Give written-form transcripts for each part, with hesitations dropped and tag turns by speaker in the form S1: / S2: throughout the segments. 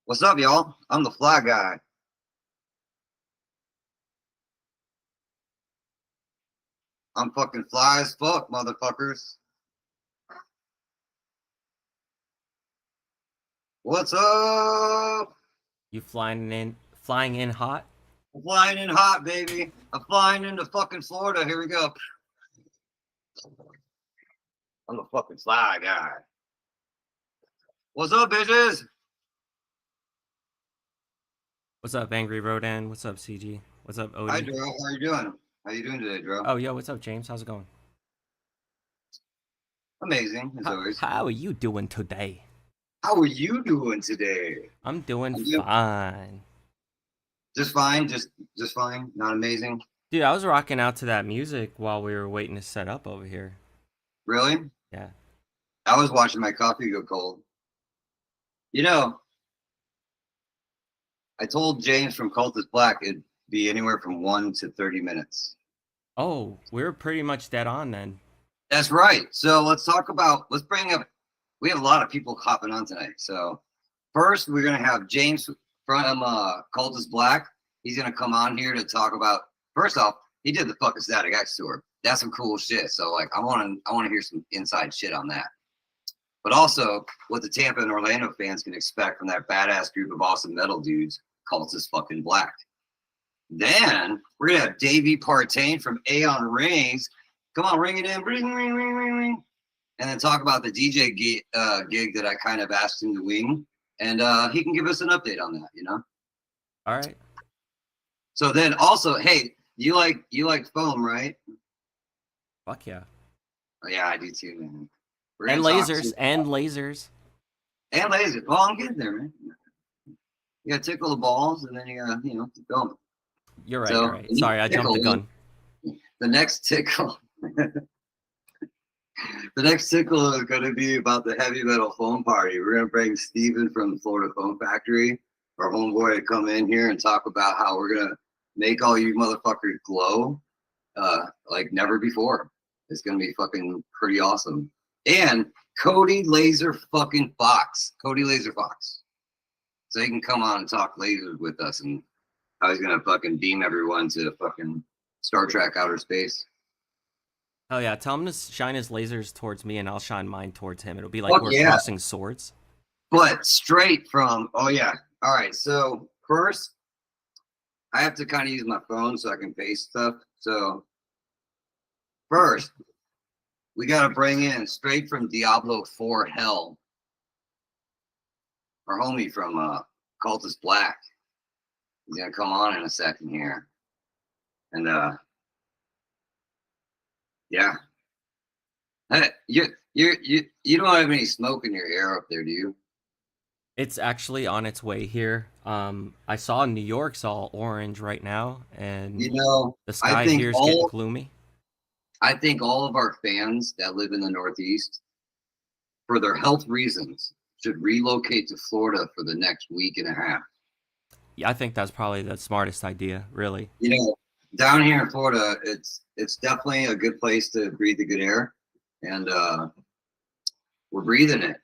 S1: What's up, y'all? I'm the fly guy. I'm fucking fly as fuck, motherfuckers. What's up?
S2: You flying in hot?
S1: I'm flying in hot, baby. I'm flying into fucking Florida. Here we go. I'm the fucking fly guy. What's up, bitches?
S2: What's up, Angry Rodan? What's up, CG? What's up, Odie?
S1: Hi, Drew. How are you doing? How you doing today, Drew?
S2: Oh, yo, what's up, James? How's it going?
S1: Amazing, as always.
S2: How are you doing today?
S1: How are you doing today?
S2: I'm doing fine.
S1: Just fine? Just fine? Not amazing?
S2: Dude, I was rocking out to that music while we were waiting to set up over here.
S1: Really?
S2: Yeah.
S1: I was watching my coffee go cold. You know, I told James from Cultus Black it'd be anywhere from 1 to 30 minutes.
S2: Oh, we're pretty much dead on then.
S1: That's right. So let's bring up, we have a lot of people hopping on tonight. So first we're going to have James from Cultus Black. He's going to come on here to talk about, first off, he did the fucking Static X tour. That's some cool shit. So like, I want to hear some inside shit on that. But also what the Tampa and Orlando fans can expect from that badass group of awesome metal dudes, Cultus fucking Black. Then we're gonna have Davey Partain from Aeon Rings. Come on, ring it in, ring, ring, ring, ring, ring. And then talk about the DJ gig that I kind of asked him to wing. And he can give us an update on that, you know?
S2: All right.
S1: So then also, hey, you like foam, right?
S2: Fuck yeah.
S1: Oh, yeah, I do too, man.
S2: And lasers, and lasers.
S1: And lasers. Well, I'm getting there, man. You gotta tickle the balls and then you gotta, keep going.
S2: You're right, you're right. Sorry, I jumped the gun.
S1: The next tickle. The next tickle is going to be about the heavy metal foam party. We're going to bring Steven from the Florida Foam Factory, our homeboy, to come in here and talk about how we're going to make all you motherfuckers glow like never before. It's going to be fucking pretty awesome. And Cody Laser fucking Fox. Cody Laser Fox. So he can come on and talk lasers with us and how he's going to fucking beam everyone to fucking Star Trek outer space.
S2: Oh yeah, tell him to shine his lasers towards me and I'll shine mine towards him. It'll be like we're crossing swords.
S1: But straight from, oh yeah. All right, so first, I have to kind of use my phone so I can paste stuff. So first, we got to bring in straight from Diablo 4 Hell, our homie from Cultus Black. He's going to come on in a second here. And yeah. Hey, you don't have any smoke in your air up there, do you?
S2: It's actually on its way here. I saw New York's all orange right now, and the sky here's getting gloomy.
S1: I think all of our fans that live in the Northeast, for their health reasons, should relocate to Florida for the next week and a half.
S2: Yeah, I think that's probably the smartest idea, really.
S1: Down here in Florida, it's definitely a good place to breathe the good air, and we're breathing it.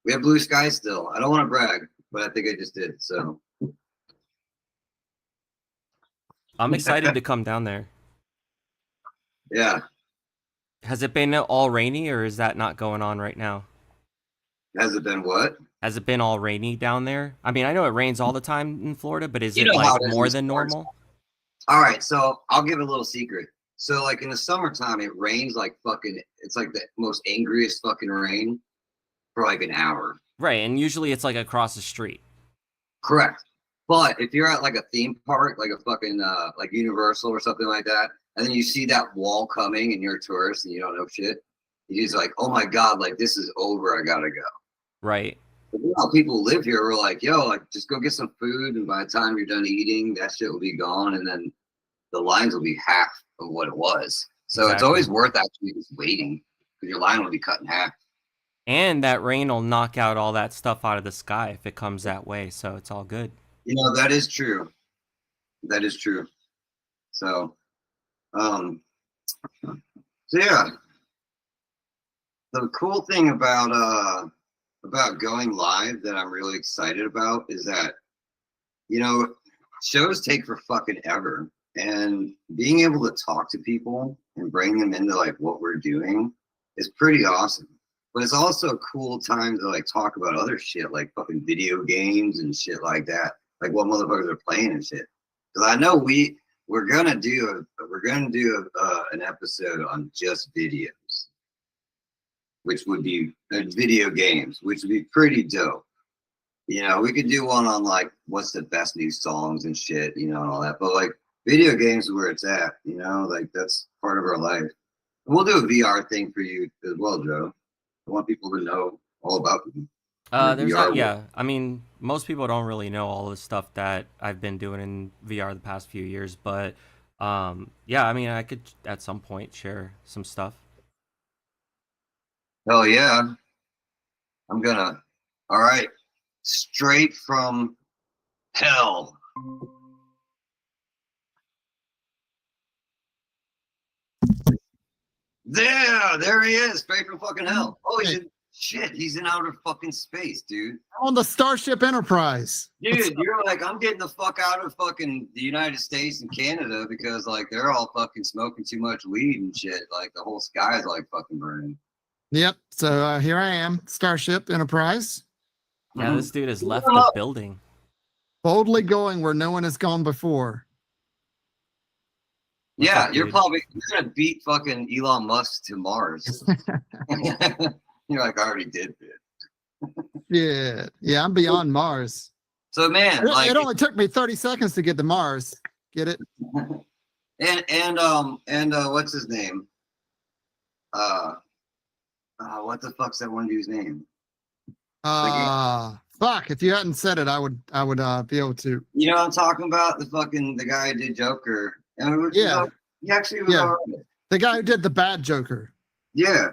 S1: We have blue skies still. I don't want to brag, but I think I just did. So
S2: I'm excited to come down there.
S1: Yeah.
S2: Has it been all rainy, or is that not going on right now?
S1: Has it been what?
S2: Has it been all rainy down there? I mean, I know it rains all the time in Florida, but is it like more than normal?
S1: All right, so I'll give a little secret. So like in the summertime, it rains like fucking, it's like the most angriest fucking rain for like an hour.
S2: Right, and usually it's like across the street.
S1: Correct. But if you're at like a theme park, like a fucking like Universal or something like that, and then you see that wall coming and you're a tourist and you don't know shit, you're just like, oh my God, like this is over, I gotta go.
S2: Right.
S1: But you know, people live here are like, yo, like just go get some food, and by the time you're done eating, that shit will be gone, and then the lines will be half of what it was. So It's always worth actually just waiting, because your line will be cut in half.
S2: And that rain will knock out all that stuff out of the sky if it comes that way, so it's all good.
S1: You know, that is true. That is true. So So yeah, the cool thing about going live that I'm really excited about is that, shows take for fucking ever, and being able to talk to people and bring them into like what we're doing is pretty awesome. But it's also a cool time to like talk about other shit like fucking video games and shit like that, like what motherfuckers are playing and shit. Because I know we're gonna do an episode on just videos, which would be video games, which would be pretty dope. We could do one on like what's the best new songs and shit, and all that. But like video games is where it's at, like that's part of our life. We'll do a VR thing for you as well, Joe. I want people to know all about them.
S2: There's not, yeah. I mean, most people don't really know all the stuff that I've been doing in VR the past few years, but yeah, I mean, I could at some point share some stuff.
S1: Hell yeah. All right. Straight from hell. There he is, straight from fucking hell. Oh, shit, he's in outer fucking space, dude.
S3: On the Starship Enterprise.
S1: Dude, you're like, I'm getting the fuck out of fucking the United States and Canada because like they're all fucking smoking too much weed and shit. Like the whole sky is like fucking burning.
S3: Yep. So here I am, Starship Enterprise.
S2: Yeah, this dude has left the building.
S3: Boldly going where no one has gone before.
S1: Yeah, you're gonna beat fucking Elon Musk to Mars. You're like, I already did it.
S3: Yeah, I'm beyond Mars.
S1: So man,
S3: it only took me 30 seconds to get to Mars. Get it?
S1: and what's his name? What the fuck's that one dude's name?
S3: Fuck! If you hadn't said it, I would be able to.
S1: You know what I'm talking about? The guy who did Joker. And he actually was all right.
S3: The guy who did the bad Joker.
S1: Yeah.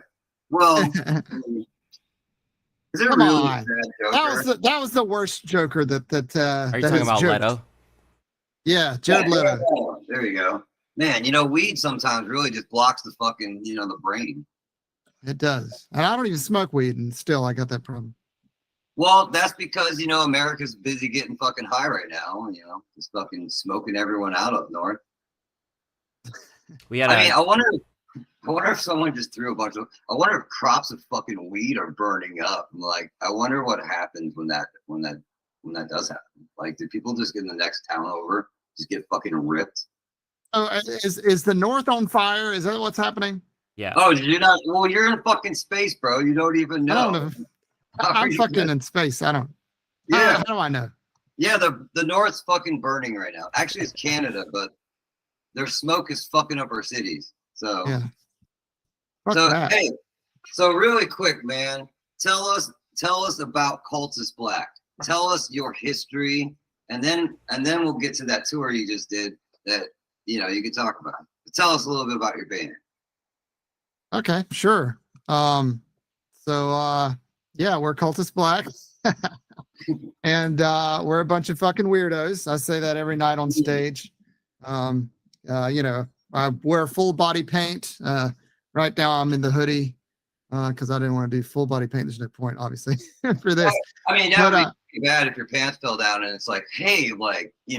S1: Well, is it
S3: come
S1: really
S3: on.
S1: bad Joker?
S3: That was the worst Joker that
S2: Are you talking about
S3: joked.
S2: Leto?
S3: Yeah, Jared Leto.
S1: There you go. Man, weed sometimes really just blocks the fucking, the brain.
S3: It does. And I don't even smoke weed, and still I got that problem.
S1: Well, that's because, America's busy getting fucking high right now. Just fucking smoking everyone out up north. I wonder if someone just threw I wonder if crops of fucking weed are burning up. Like, I wonder what happens when that does happen. Like, do people just get in the next town over, just get fucking ripped?
S3: Oh, is the North on fire? Is that what's happening?
S2: Yeah.
S1: Oh, you're not? Well, you're in fucking space, bro. You don't even know.
S3: I don't know. I'm fucking in space. I don't.
S1: Yeah.
S3: How do I know?
S1: Yeah, the North's fucking burning right now. Actually, it's Canada, but their smoke is fucking up our cities. So,
S3: yeah.
S1: Hey, so really quick, man, tell us about Cultus Black. Tell us your history, and then we'll get to that tour you just did that you can talk about. Tell us a little bit about your band.
S3: Okay, sure. Yeah, we're Cultus Black. And we're a bunch of fucking weirdos. I say that every night on stage. I wear full body paint. Right now I'm in the hoodie because I didn't want to do full body paint. There's no point, obviously, for this.
S1: I mean, that would be bad if your pants fell down and it's like, hey, like, do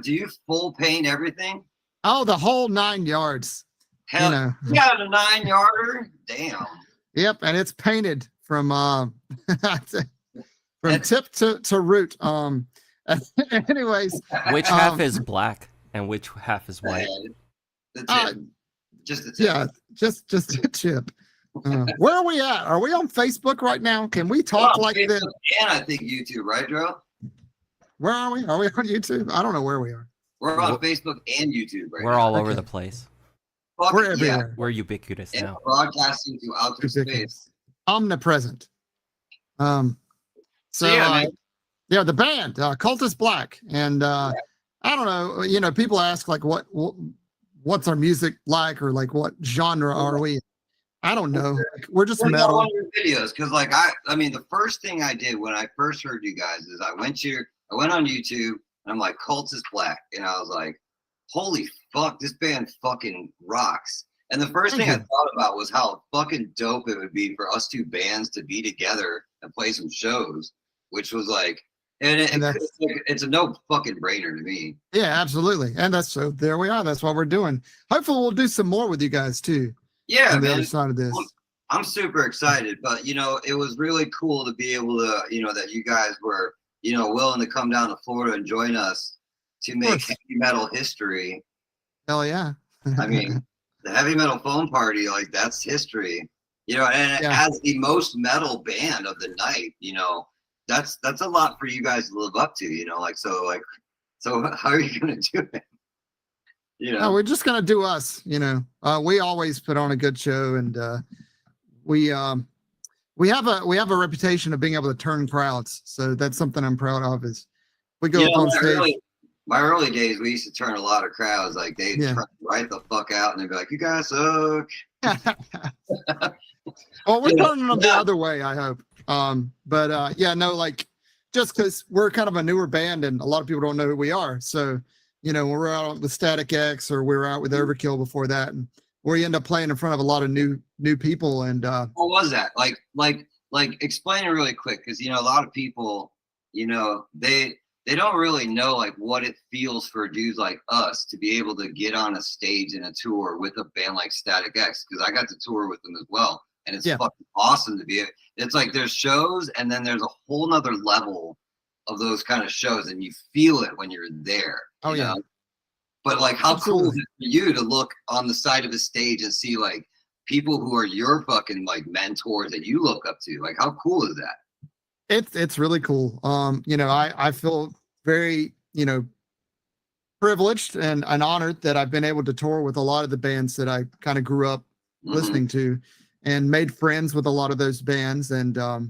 S1: you full paint everything?
S3: Oh, the whole 9 yards.
S1: Hell, you got a 9-yarder? Damn.
S3: Yep, and it's painted from tip to root. Anyways,
S2: which half is black and which half is white?
S1: The tip. Just the tip.
S3: Yeah, just a chip. Where are we at? Are we on Facebook right now? Can we talk like
S1: Facebook
S3: this?
S1: And I think YouTube, right, Joe?
S3: Where are we? Are we on YouTube? I don't know where we are.
S1: We're on Facebook and YouTube right now.
S2: We're all over the place.
S3: We're everywhere.
S2: We're ubiquitous
S1: and
S2: now.
S1: Broadcasting to outer space.
S3: Omnipresent. The band, Cultus Black. And I don't know, people ask like what's our music like, or like what genre are we? I don't know. Like, we're just metal.
S1: On your videos, because like I mean the first thing I did when I first heard you guys is I went on YouTube and I'm like Cultus Black, and I was like, holy fuck, this band fucking rocks. And the first
S3: Thank
S1: thing I
S3: you.
S1: thought about was how fucking dope it would be for us two bands to be together and play some shows, which was like,
S3: And that's
S1: it's a no fucking brainer to me.
S3: yeah, absolutely. And that's so there we are. That's what we're doing. Hopefully we'll do some more with you guys too
S1: Yeah,
S3: on the other
S1: man.
S3: side of this.
S1: I'm super excited, but it was really cool to be able to, that you guys were, willing to come down to Florida and join us to make
S3: course.
S1: heavy metal history.
S3: Hell yeah.
S1: I mean, the heavy metal phone party, like that's history, and
S3: Yeah.
S1: as the most metal band of the night, that's a lot for you guys to live up to, so how are you gonna do it?
S3: No, we're just gonna do us, we always put on a good show, and we have a reputation of being able to turn crowds. So that's something I'm proud of, is we go up on stage.
S1: My early days, we used to turn a lot of crowds. Like they'd turn right the fuck out, and they'd be like, "You guys suck."
S3: Well, we're turning them the other way, I hope. But like, just because we're kind of a newer band and a lot of people don't know who we are. So, when we're out with Static X or we were out with Overkill before that, and we end up playing in front of a lot of new people. And
S1: what was that? Like explain it really quick, because a lot of people, they don't really know like what it feels for dudes like us to be able to get on a stage in a tour with a band like Static X, because I got to tour with them as well, and it's fucking awesome to be. It's like there's shows, and then there's a whole nother level of those kind of shows, and you feel it when you're there.
S3: Oh yeah.
S1: But like, how cool is it for you to look on the side of a stage and see like people who are your fucking like mentors that you look up to? Like, how cool is that?
S3: It's really cool. I feel very, privileged and honored that I've been able to tour with a lot of the bands that I kind of grew up listening to, and made friends with a lot of those bands, and got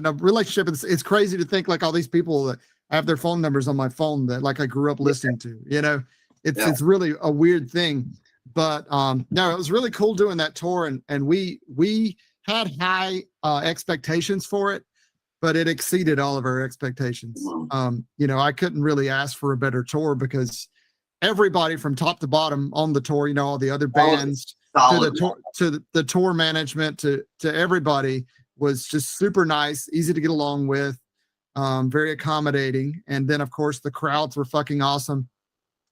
S3: a relationship. It's crazy to think like all these people that I have their phone numbers on my phone that like I grew up listening to, it's really a weird thing. But no, it was really cool doing that tour, and we had high expectations for it, but it exceeded all of our expectations. I couldn't really ask for a better tour, because everybody from top to bottom on the tour, all the other bands, to the tour management, to everybody, was just super nice, easy to get along with, very accommodating. And then of course the crowds were fucking awesome.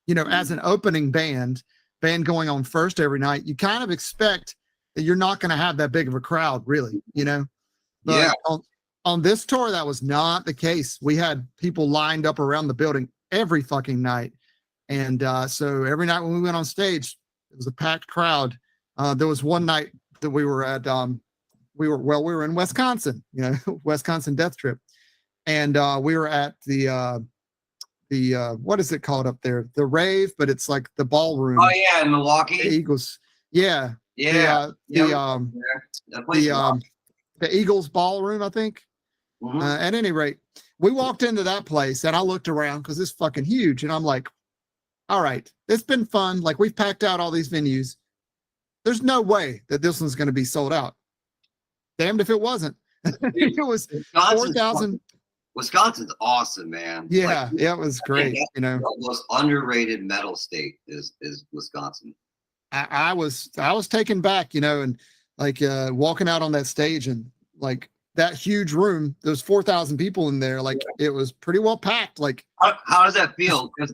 S3: As an opening band going on first every night, you kind of expect that you're not going to have that big of a crowd, really, But on this tour, that was not the case. We had people lined up around the building every fucking night. And so every night when we went on stage, it was a packed crowd. There was one night that we were at, we were in Wisconsin, Wisconsin Death Trip. And we were at the what is it called up there? The rave, but it's like the ballroom.
S1: Oh yeah, in Milwaukee.
S3: The Eagles. Yeah.
S1: Yeah.
S3: The Eagles ballroom, I think. At any rate, we walked into that place, and I looked around because it's fucking huge, and I'm like, all right, it's been fun. Like, we've packed out all these venues. There's no way that this one's going to be sold out. Damned if it wasn't. It was 4,000.
S1: Wisconsin's awesome, man.
S3: Yeah, it was great.
S1: The most underrated metal state is Wisconsin.
S3: I was taken back, and like walking out on that stage, and like that huge room, there's 4,000 people in there. Like it was pretty well packed. Like
S1: how does that feel? Because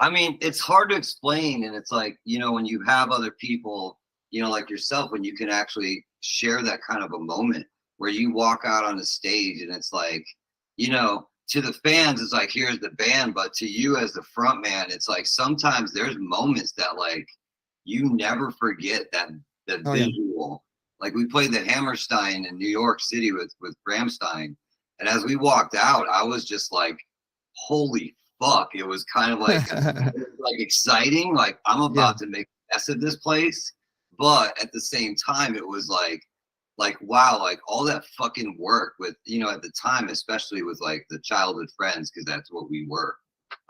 S1: I mean, it's hard to explain, and it's like, when you have other people, like yourself, when you can actually share that kind of a moment where you walk out on the stage, and it's like, to the fans, it's like, here's the band, but to you as the front man, it's like sometimes there's moments that like you never forget that the visual. Like we played the Hammerstein in New York City with Bramstein, and as we walked out, I was just like, holy fuck. It was kind of like like exciting, like I'm about to make a mess of this place, but at the same time it was like wow, like all that fucking work with, at the time, especially with like the childhood friends, because that's what we were.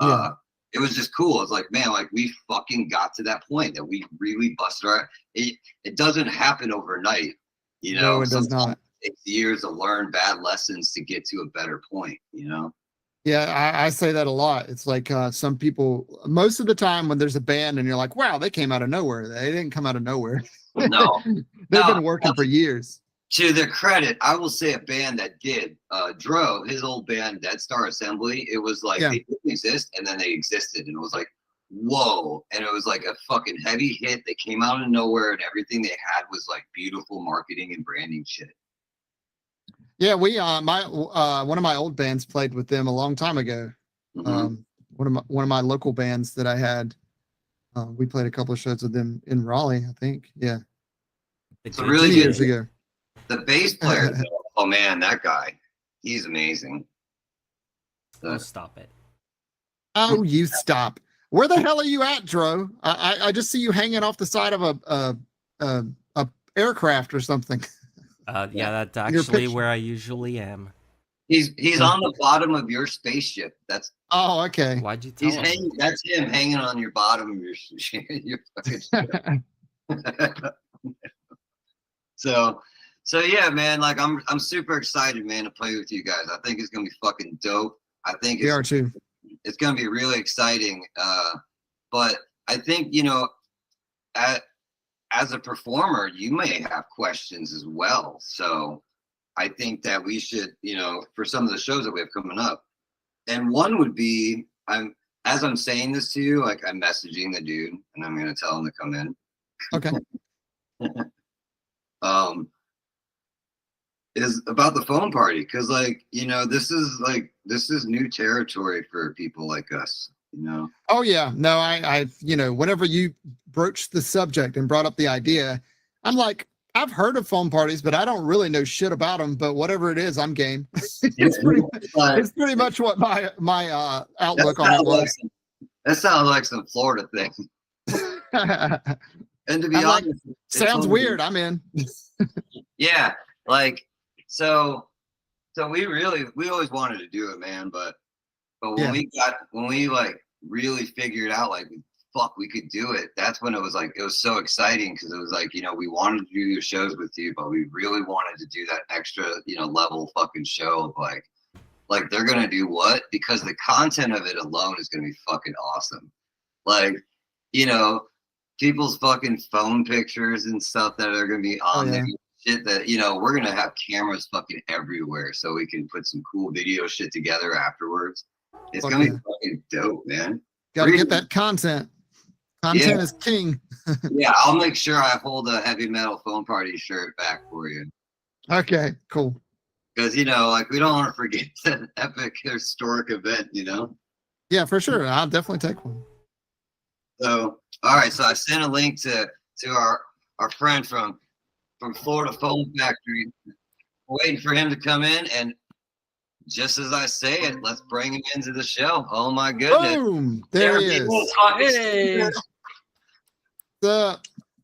S1: It was just cool. It's like, man, like we fucking got to that point that we really busted our. It doesn't happen overnight,
S3: No, it does not.
S1: It takes years to learn bad lessons to get to a better point,
S3: Yeah, I say that a lot. It's like some people, most of the time when there's a band and you're like, wow, they came out of nowhere. They didn't come out of nowhere.
S1: No,
S3: They've
S1: no.
S3: been working for years.
S1: To their credit, I will say a band that did. Dro, his old band, Dead Star Assembly. It was like
S3: Yeah.
S1: they didn't exist, and then they existed, and it was like, whoa! And it was like a fucking heavy hit. They came out of nowhere, and everything they had was like beautiful marketing and branding shit.
S3: Yeah, we one of my old bands played with them a long time ago.
S1: Mhm.
S3: One of my local bands that I had, we played a couple of shows with them in Raleigh, I think. Yeah,
S1: It's a really
S3: 2
S1: good.
S3: years ago.
S1: The bass player, though, oh man, that guy, he's amazing.
S2: Oh, stop it.
S3: Oh, you stop! Where the hell are you at, Dro? I just see you hanging off the side of a aircraft or something.
S2: Yeah, that's
S3: Your
S2: actually
S3: picture.
S2: where I usually am.
S1: He's on the bottom of your spaceship. That's
S3: Oh, okay.
S2: Why'd you tell
S1: he's
S2: him?
S1: hanging. That's him hanging on your bottom of your fucking ship. So yeah, man. Like I'm super excited, man, to play with you guys. I think it's gonna be fucking dope. I think
S3: We are too.
S1: it's gonna be really exciting. But I think as a performer, you may have questions as well. So I think that we should, for some of the shows that we have coming up, and one would be as I'm saying this to you, like I'm messaging the dude, and I'm gonna tell him to come in.
S3: Okay.
S1: Is about the phone party, because this is new territory for people like us.
S3: Oh yeah. No, I whenever you broached the subject and brought up the idea, I'm like, I've heard of phone parties, but I don't really know shit about them. But whatever it is, I'm game. it's pretty much what my outlook on it was.
S1: That sounds like some Florida thing. And to be
S3: I'm
S1: honest,
S3: sounds weird. I'm in.
S1: Yeah, so we always wanted to do it, man. But when we really figured out fuck, we could do it. That's when it was so exciting, because it was we wanted to do your shows with you, but we really wanted to do that extra level fucking show of like they're gonna do what, because the content of it alone is gonna be fucking awesome. People's fucking phone pictures and stuff that are gonna be on there. Shit that we're gonna have cameras fucking everywhere, so we can put some cool video shit together afterwards. It's gonna be fucking dope, man.
S3: Gotta get that content. Content is king.
S1: Yeah, I'll make sure I hold a heavy metal phone party shirt back for you.
S3: Okay, cool.
S1: Because we don't want to forget that epic historic event.
S3: Yeah, for sure. I'll definitely take one.
S1: So all right, so I sent a link to our friend from Florida Phone Factory. Waiting for him to come in, and just as I say it, let's bring him into the show. Oh my goodness!
S3: Boom! There he is.
S1: Hey.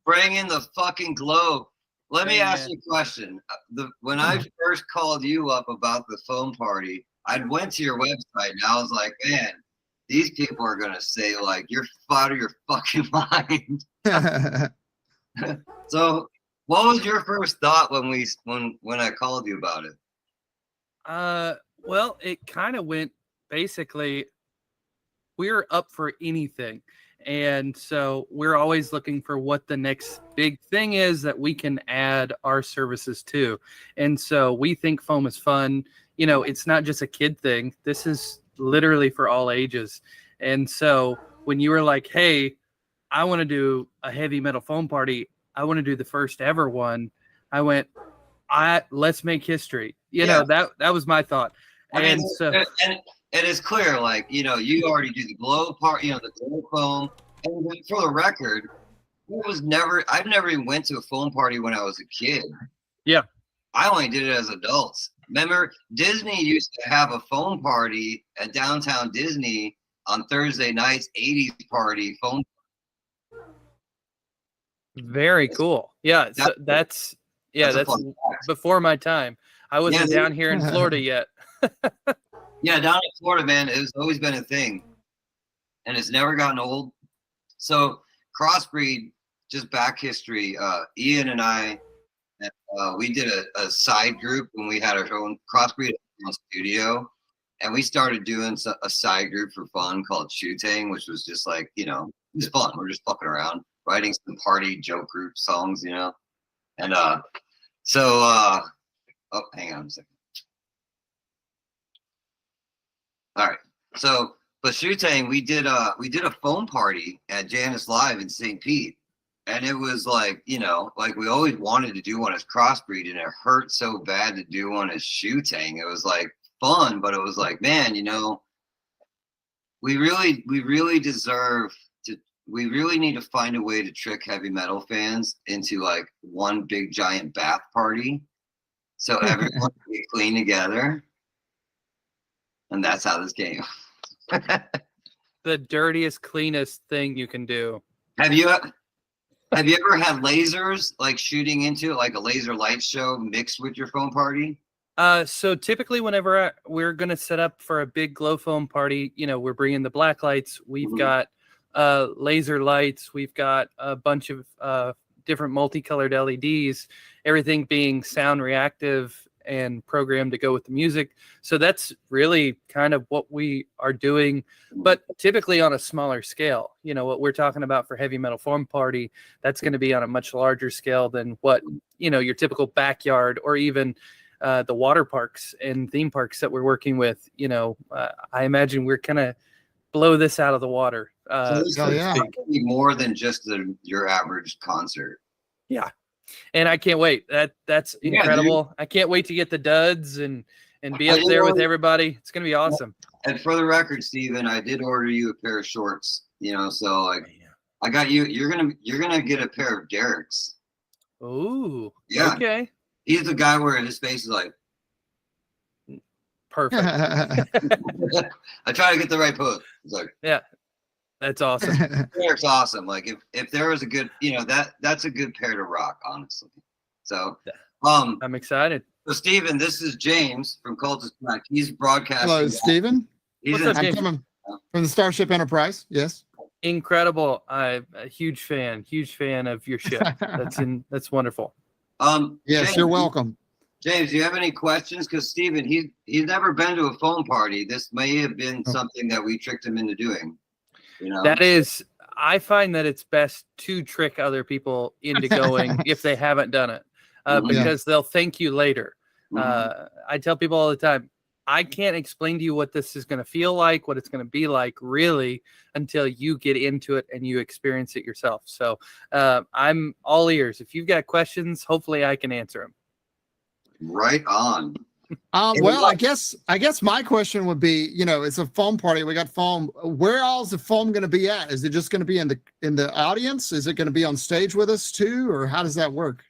S1: Bring in the fucking globe. Let me ask you a question. When I first called you up about the phone party, I went to your website and I was like, man, these people are gonna say you're out of your fucking mind. So, what was your first thought when I called you about it?
S4: Well, it kind of went basically, we're up for anything. And so we're always looking for what the next big thing is that we can add our services to. And so we think foam is fun. It's not just a kid thing. This is literally for all ages. And so when you were like, hey, I want to do a heavy metal foam party, I want to do the first ever one, I went, let's make history. That was my thought. And
S1: it is clear, you already do the glow part, the glow foam. And for the record, I've never even went to a foam party when I was a kid.
S4: Yeah.
S1: I only did it as adults. Remember, Disney used to have a foam party at downtown Disney on Thursday nights, 80s party foam.
S4: Very cool. Yeah. So that's before my time. I wasn't down here in Florida yet.
S1: Yeah, down in Florida, man, it's always been a thing, and it's never gotten old. So Crossbreed, just back history, Ian and I, we did a side group when we had our own Crossbreed studio, and we started doing a side group for fun called Shooting, which was just like, just fun. We're just fucking around, writing some party joke group songs, and oh, hang on a second. All right, so but Shooting, we did a phone party at Janice Live in St. Pete. And it was like, like we always wanted to do one as Crossbreed, and it hurt so bad to do one as Shooting. It was like fun, but it was like, man, we really deserve to. We really need to find a way to trick heavy metal fans into like one big giant bath party, so everyone can get clean together, and that's how this came.
S4: The dirtiest, cleanest thing you can do.
S1: Have you ever had lasers like shooting into it, like a laser light show mixed with your phone party?
S4: So typically whenever we're going to set up for a big glow foam party, we're bringing the black lights. We've got laser lights. We've got a bunch of different multicolored LEDs, everything being sound reactive and programmed to go with the music. So that's really kind of what we are doing, but typically on a smaller scale. What we're talking about for heavy metal foam party, that's going to be on a much larger scale than what, your typical backyard or even the water parks and theme parks that we're working with. I imagine we're kind of blow this out of the water.
S1: So this is more than just your average concert.
S4: Yeah. And I can't wait. That's incredible. Dude. I can't wait to get the duds and be up there with everybody. It's gonna be awesome.
S1: And for the record, Steven, I did order you a pair of shorts. So like I got you. You're gonna get a pair of Derek's.
S4: Ooh.
S1: Yeah.
S4: Okay.
S1: He's the guy where his face is like
S4: perfect.
S1: I try to get the right pose. It's like
S4: that's awesome.
S1: Derek's awesome. Like if there was a good, that's a good pair to rock, honestly. So
S4: I'm excited.
S1: So Steven, this is James from Cultus. He's broadcasting.
S3: Hello, Steven.
S4: What's up, James?
S3: I'm coming from the Starship Enterprise. Yes.
S4: Incredible. I'm a huge fan of your ship. That's wonderful.
S3: Yes,
S1: James,
S3: you're welcome.
S1: James, do you have any questions? Because Steven, he's never been to a phone party. This may have been something that we tricked him into doing.
S4: That is, I find that it's best to trick other people into going if they haven't done it, because they'll thank you later. I tell people all the time, I can't explain to you what this is going to feel like, what it's going to be like, really, until you get into it and you experience it yourself. So I'm all ears. If you've got questions, hopefully I can answer them.
S1: Right on.
S3: Well, I guess my question would be, it's a foam party. We got foam. Where all is the foam going to be at? Is it just going to be in the audience? Is it going to be on stage with us too, or how does that work?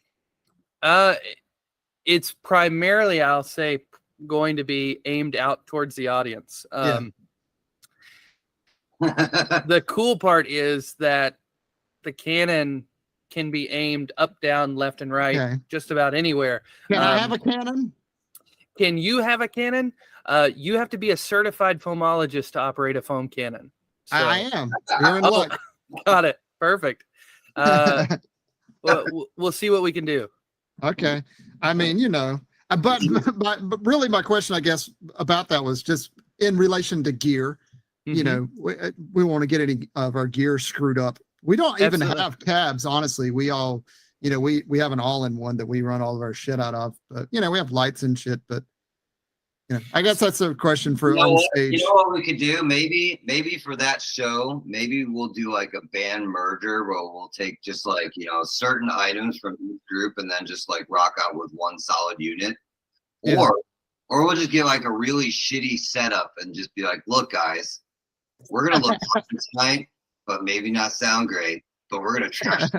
S4: It's primarily, I'll say, going to be aimed out towards the audience. The cool part is that the cannon can be aimed up, down, left, and right, just about anywhere.
S3: Can I have a cannon?
S4: Can you have a cannon? You have to be a certified foamologist to operate a foam cannon. So,
S3: I am. You're in luck.
S4: Got it. Perfect. We'll see what we can do.
S3: Okay. I mean, but really my question, I guess, about that was just in relation to gear. We want to get any of our gear screwed up. We don't even have cabs, honestly. We all, we have an all-in-one that we run all of our shit out of. But we have lights and shit. But I guess that's a question for on stage.
S1: You know what we could do? Maybe for that show, maybe we'll do like a band merger where we'll take just like certain items from each group and then just like rock out with one solid unit, or we'll just get like a really shitty setup and just be like, look, guys, we're gonna look fucking tonight, but maybe not sound great, but we're gonna trash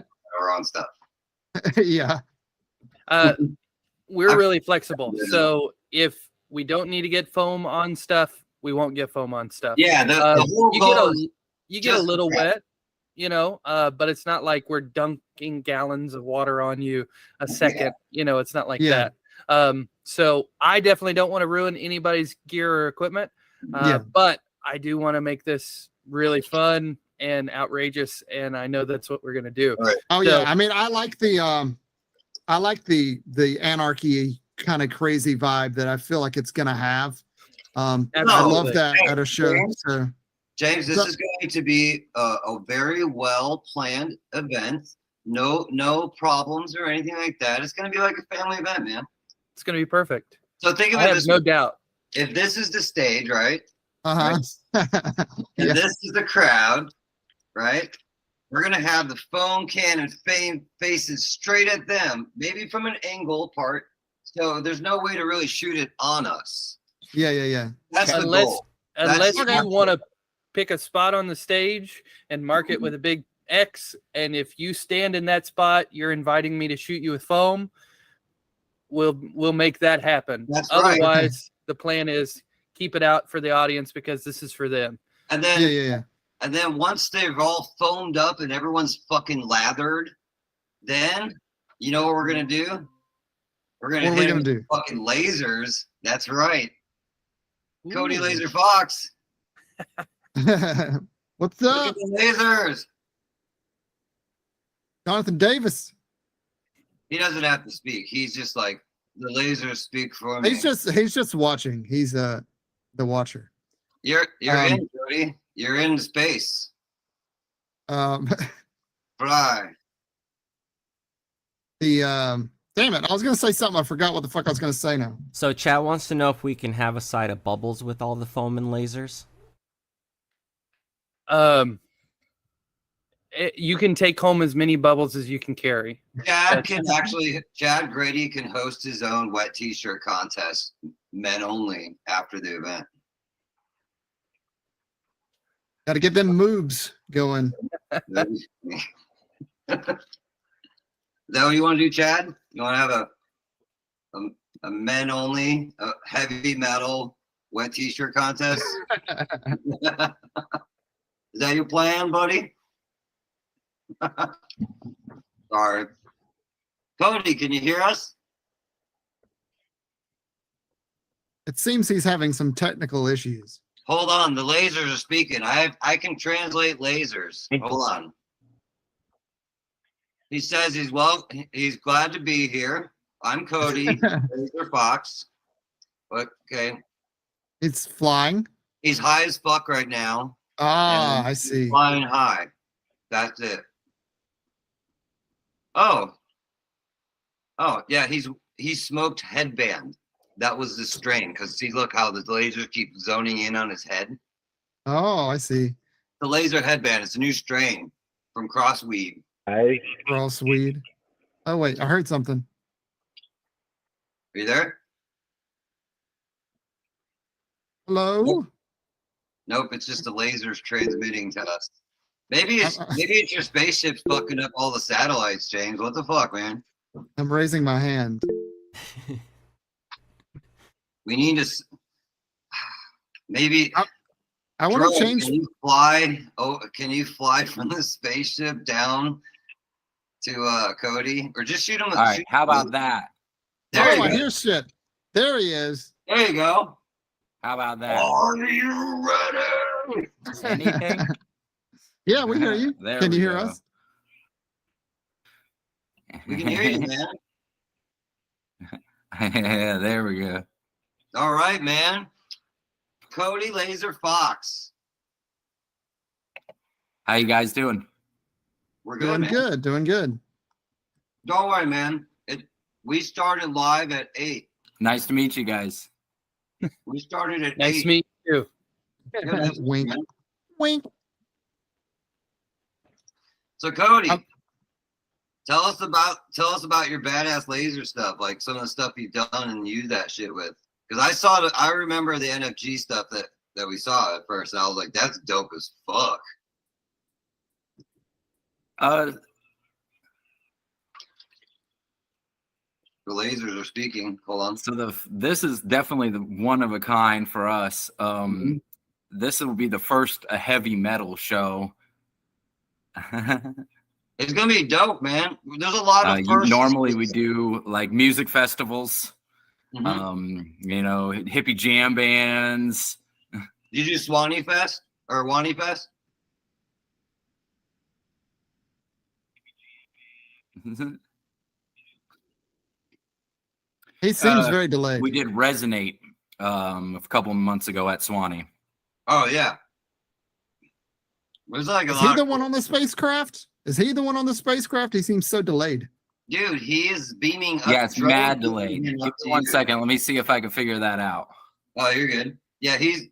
S1: our own stuff.
S3: Yeah.
S4: We're really flexible. So if we don't need to get foam on stuff, we won't get foam on stuff.
S1: Yeah, the whole goal
S4: you get a little wet, but it's not like we're dunking gallons of water on you a second. It's not like that. So I definitely don't want to ruin anybody's gear or equipment. But I do want to make this really fun and outrageous, and I know that's what we're gonna do.
S1: Right.
S3: Oh yeah, I mean, I like the anarchy kind of crazy vibe that I feel like it's gonna have. I love
S4: Absolutely.
S3: that
S1: Hey,
S3: at a show.
S1: James?
S3: So
S1: James, this
S3: So-
S1: is going to be a very well planned event. No problems or anything like that. It's going to be like a family event, man.
S4: It's going to be perfect.
S1: So think of
S4: I
S1: it
S4: have
S1: this
S4: no
S1: way.
S4: doubt.
S1: If this is the stage, right?
S3: and
S1: And this is the crowd, right? We're gonna have the foam cannon faces straight at them, maybe from an angle apart. So there's no way to really shoot it on us.
S3: yeah.
S1: That's the
S4: Unless
S1: goal.
S4: unless
S1: Okay.
S4: you want to pick a spot on the stage and mark it with a big X, and if you stand in that spot, you're inviting me to shoot you with foam. We'll make that happen.
S1: That's right.
S4: Otherwise, the plan is keep it out for the audience because this is for them.
S1: And then
S3: Yeah.
S1: and then once they've all foamed up and everyone's fucking lathered, then you know what we're gonna do? We're gonna
S3: What are we
S1: hit
S3: gonna
S1: them with
S3: do?
S1: fucking lasers. That's right. Cody
S4: Ooh.
S1: Laser Fox.
S3: What's
S1: Look
S3: up,
S1: at the lasers.
S3: Jonathan Davis?
S1: He doesn't have to speak. He's just like the lasers speak for me.
S3: He's just watching. He's the watcher.
S1: You're
S3: Um,
S1: in, Cody. You're in space.
S3: Um,
S1: Fly.
S3: damn it! I was gonna say something. I forgot what the fuck I was gonna say now.
S2: So chat wants to know if we can have a side of bubbles with all the foam and lasers.
S4: You can take home as many bubbles as you can carry.
S1: Chad Grady can host his own wet t-shirt contest, men only, after the event.
S3: Got to get them moves going.
S1: Is that what you want to do, Chad? You want to have a men only, a heavy metal wet t-shirt contest? Is that your plan, buddy? Sorry. Cody, can you hear us?
S3: It seems he's having some technical issues.
S1: Hold on, the lasers are speaking. I can translate lasers. Hold on. He says he's glad to be here. I'm Cody, Laser Fox. Okay.
S3: It's flying.
S1: He's high as fuck right now.
S3: Ah,
S1: and
S3: I
S1: he's
S3: see.
S1: Flying high. That's it. Oh, yeah, he's smoked headband. That was the strain, because see, look how the lasers keep zoning in on his head.
S3: Oh, I see.
S1: The laser headband, it's a new strain from Crossweed.
S3: Crossweed. Oh wait, I heard something.
S1: Are you there?
S3: Hello?
S1: Nope, it's just the lasers transmitting to us. Maybe it's your spaceship's fucking up all the satellites, James. What the fuck, man?
S3: I'm raising my hand.
S1: We need to maybe
S3: I want
S1: Drone,
S3: to change.
S1: Can you fly? Oh, can you fly from the spaceship down to Cody, or just shoot him?
S5: All right, how about that?
S1: There
S3: Oh,
S1: you
S3: I
S1: go.
S3: hear shit. There he is.
S1: There you go.
S5: How about that?
S1: Are you ready?
S5: Anything?
S3: Yeah, we hear you.
S5: There
S3: Can
S5: we
S3: you hear
S5: go.
S3: us?
S1: We can hear you, man.
S5: Yeah, there we go.
S1: All right, man. Cody Laser Fox.
S5: How you guys doing?
S1: We're good,
S3: Doing
S1: man.
S3: good. Doing good.
S1: Don't worry, man. We started live at 8.
S5: Nice to meet you guys.
S1: We started at
S4: Nice
S1: 8.
S4: to meet you.
S1: Yeah,
S3: Wink.
S1: man.
S3: Wink.
S1: So Cody,
S3: Um,
S1: tell us about your badass laser stuff, like some of the stuff you've done and used that shit with. Because I remember the NFG stuff that we saw at first, and I was like, that's dope as fuck. The lasers are speaking. Hold on.
S5: So this is definitely the one of a kind for us. This will be the first heavy metal show.
S1: It's gonna be dope, man. There's a lot of firsts.
S5: Normally we do like music festivals,
S1: Mhm.
S5: hippie jam bands.
S1: Did you do Swanee Fest or Wani Fest?
S3: He seems very delayed.
S5: We did Resonate. a couple of months ago at Swanee.
S1: Oh yeah. There's like a
S3: Is
S1: lot
S3: he the
S1: of
S3: one on the spacecraft? Is he the one on the spacecraft? He seems so delayed.
S1: dude. He is beaming.
S5: Yeah, it's
S1: Drone's
S5: mad
S1: beaming
S5: delayed.
S1: him
S5: Give
S1: up
S5: me
S1: to
S5: 1
S1: you.
S5: second. Let me see if I can figure that out.
S1: Oh, you're good. Yeah, he's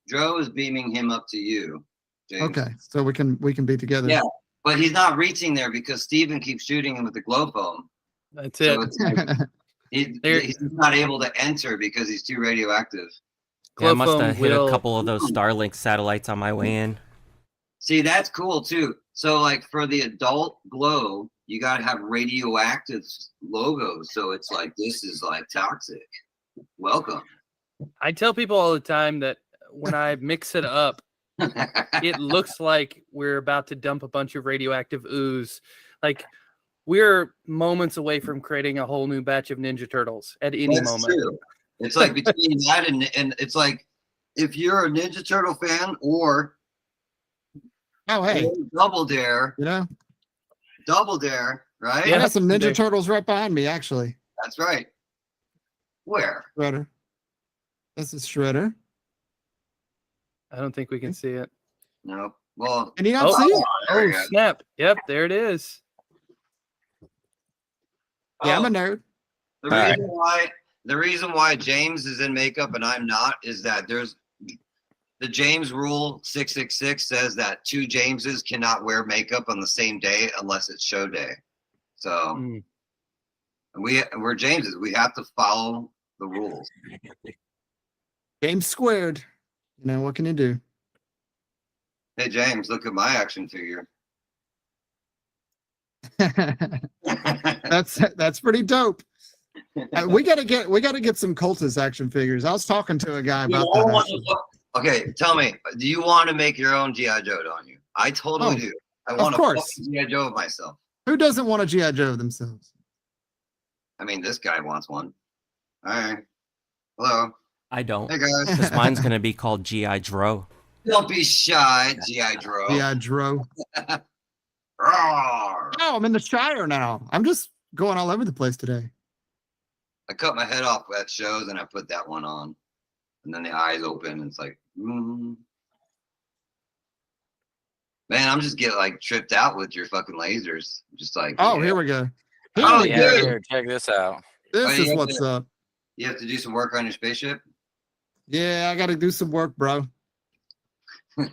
S1: Dro is beaming him up to you, James.
S3: Okay, so we can be together.
S1: Yeah, but he's not reaching there because Steven keeps shooting him with the glow foam.
S4: That's
S1: So
S4: it.
S1: it's like he's not able to enter because he's too radioactive.
S2: Yeah, I must
S4: Glowfoam
S2: have hit a
S4: will-
S2: couple of those Starlink satellites on my way in.
S1: See, that's cool too. So like for the adult glow, you gotta have radioactive logos. So it's like this is like toxic. Welcome.
S4: I tell people all the time that when I mix it up, it looks like we're about to dump a bunch of radioactive ooze. Like we're moments away from creating a whole new batch of Ninja Turtles at any
S1: That's
S4: moment.
S1: true. It's like between that and it's like if you're a Ninja Turtle fan or
S3: Oh, hey,
S1: Double Dare,
S3: you know,
S1: right?
S3: I got some Ninja Turtles right behind me, actually.
S1: That's right. Where?
S3: Shredder. This is Shredder.
S4: I don't think we can see it.
S1: No. Well,
S3: Can you not
S4: Oh,
S3: see it?
S1: there
S4: Oh,
S1: you go.
S4: snap. Yep, there it is.
S3: Yeah, I'm
S1: Oh,
S3: a nerd.
S1: the reason why James is in makeup and I'm not is that there's the James rule 666 says that two Jameses cannot wear makeup on the same day unless it's show day. So
S4: Mm.
S1: we're Jameses. We have to follow the rules.
S3: James squared. You know, what can you do?
S1: Hey James, look at my action figure.
S3: That's pretty dope. We gotta get some Cultus action figures. I was talking to a guy about that. Actually.
S1: Okay, tell me, do you want to make your own G.I. Joe, don't you? I totally
S3: Oh,
S1: do. I
S3: of
S1: want a
S3: course.
S1: G.I. Joe of myself.
S3: Who doesn't want a GI Joe of themselves?
S1: I mean, this guy wants one. All right. Hello.
S2: I don't.
S1: Hey guys.
S2: Because mine's going to be called G.I. Dro.
S1: Don't be shy, G.I. Joe.
S3: GI Joe.
S1: Roar.
S3: Oh, I'm in the Shire now. I'm just going all over the place today.
S1: I cut my head off at shows and I put that one on. And then the eyes open and it's like, Man, I'm just getting like tripped out with your fucking lasers. Just like,
S3: Oh,
S1: yeah.
S3: here we go.
S1: Oh,
S3: we
S1: yeah.
S3: go.
S5: Here, check this out.
S3: This
S1: Oh, you
S3: is
S1: have
S3: what's up.
S1: You have to do some work on your spaceship.
S3: Yeah, I got to do some work, bro. No,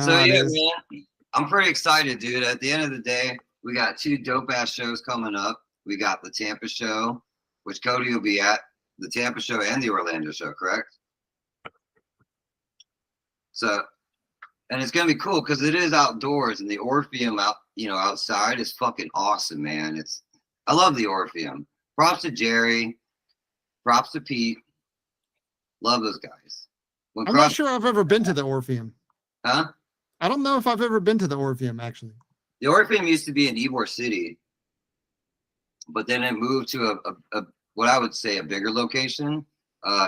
S1: So
S3: it
S1: yeah,
S3: is.
S1: man, I'm pretty excited, dude. At the end of the day, we got two dope ass shows coming up. We got the Tampa show, which Cody will be at, the Tampa show and the Orlando show, correct? So, and it's gonna be cool because it is outdoors, and the Orpheum outside is fucking awesome, man. I love the Orpheum. Props to Jerry. Props to Pete. Love those guys. When
S3: I'm not sure I've ever been to the Orpheum.
S1: Huh?
S3: I don't know if I've ever been to the Orpheum, actually.
S1: The Orpheum used to be in Ybor City, but then it moved to a what I would say a bigger location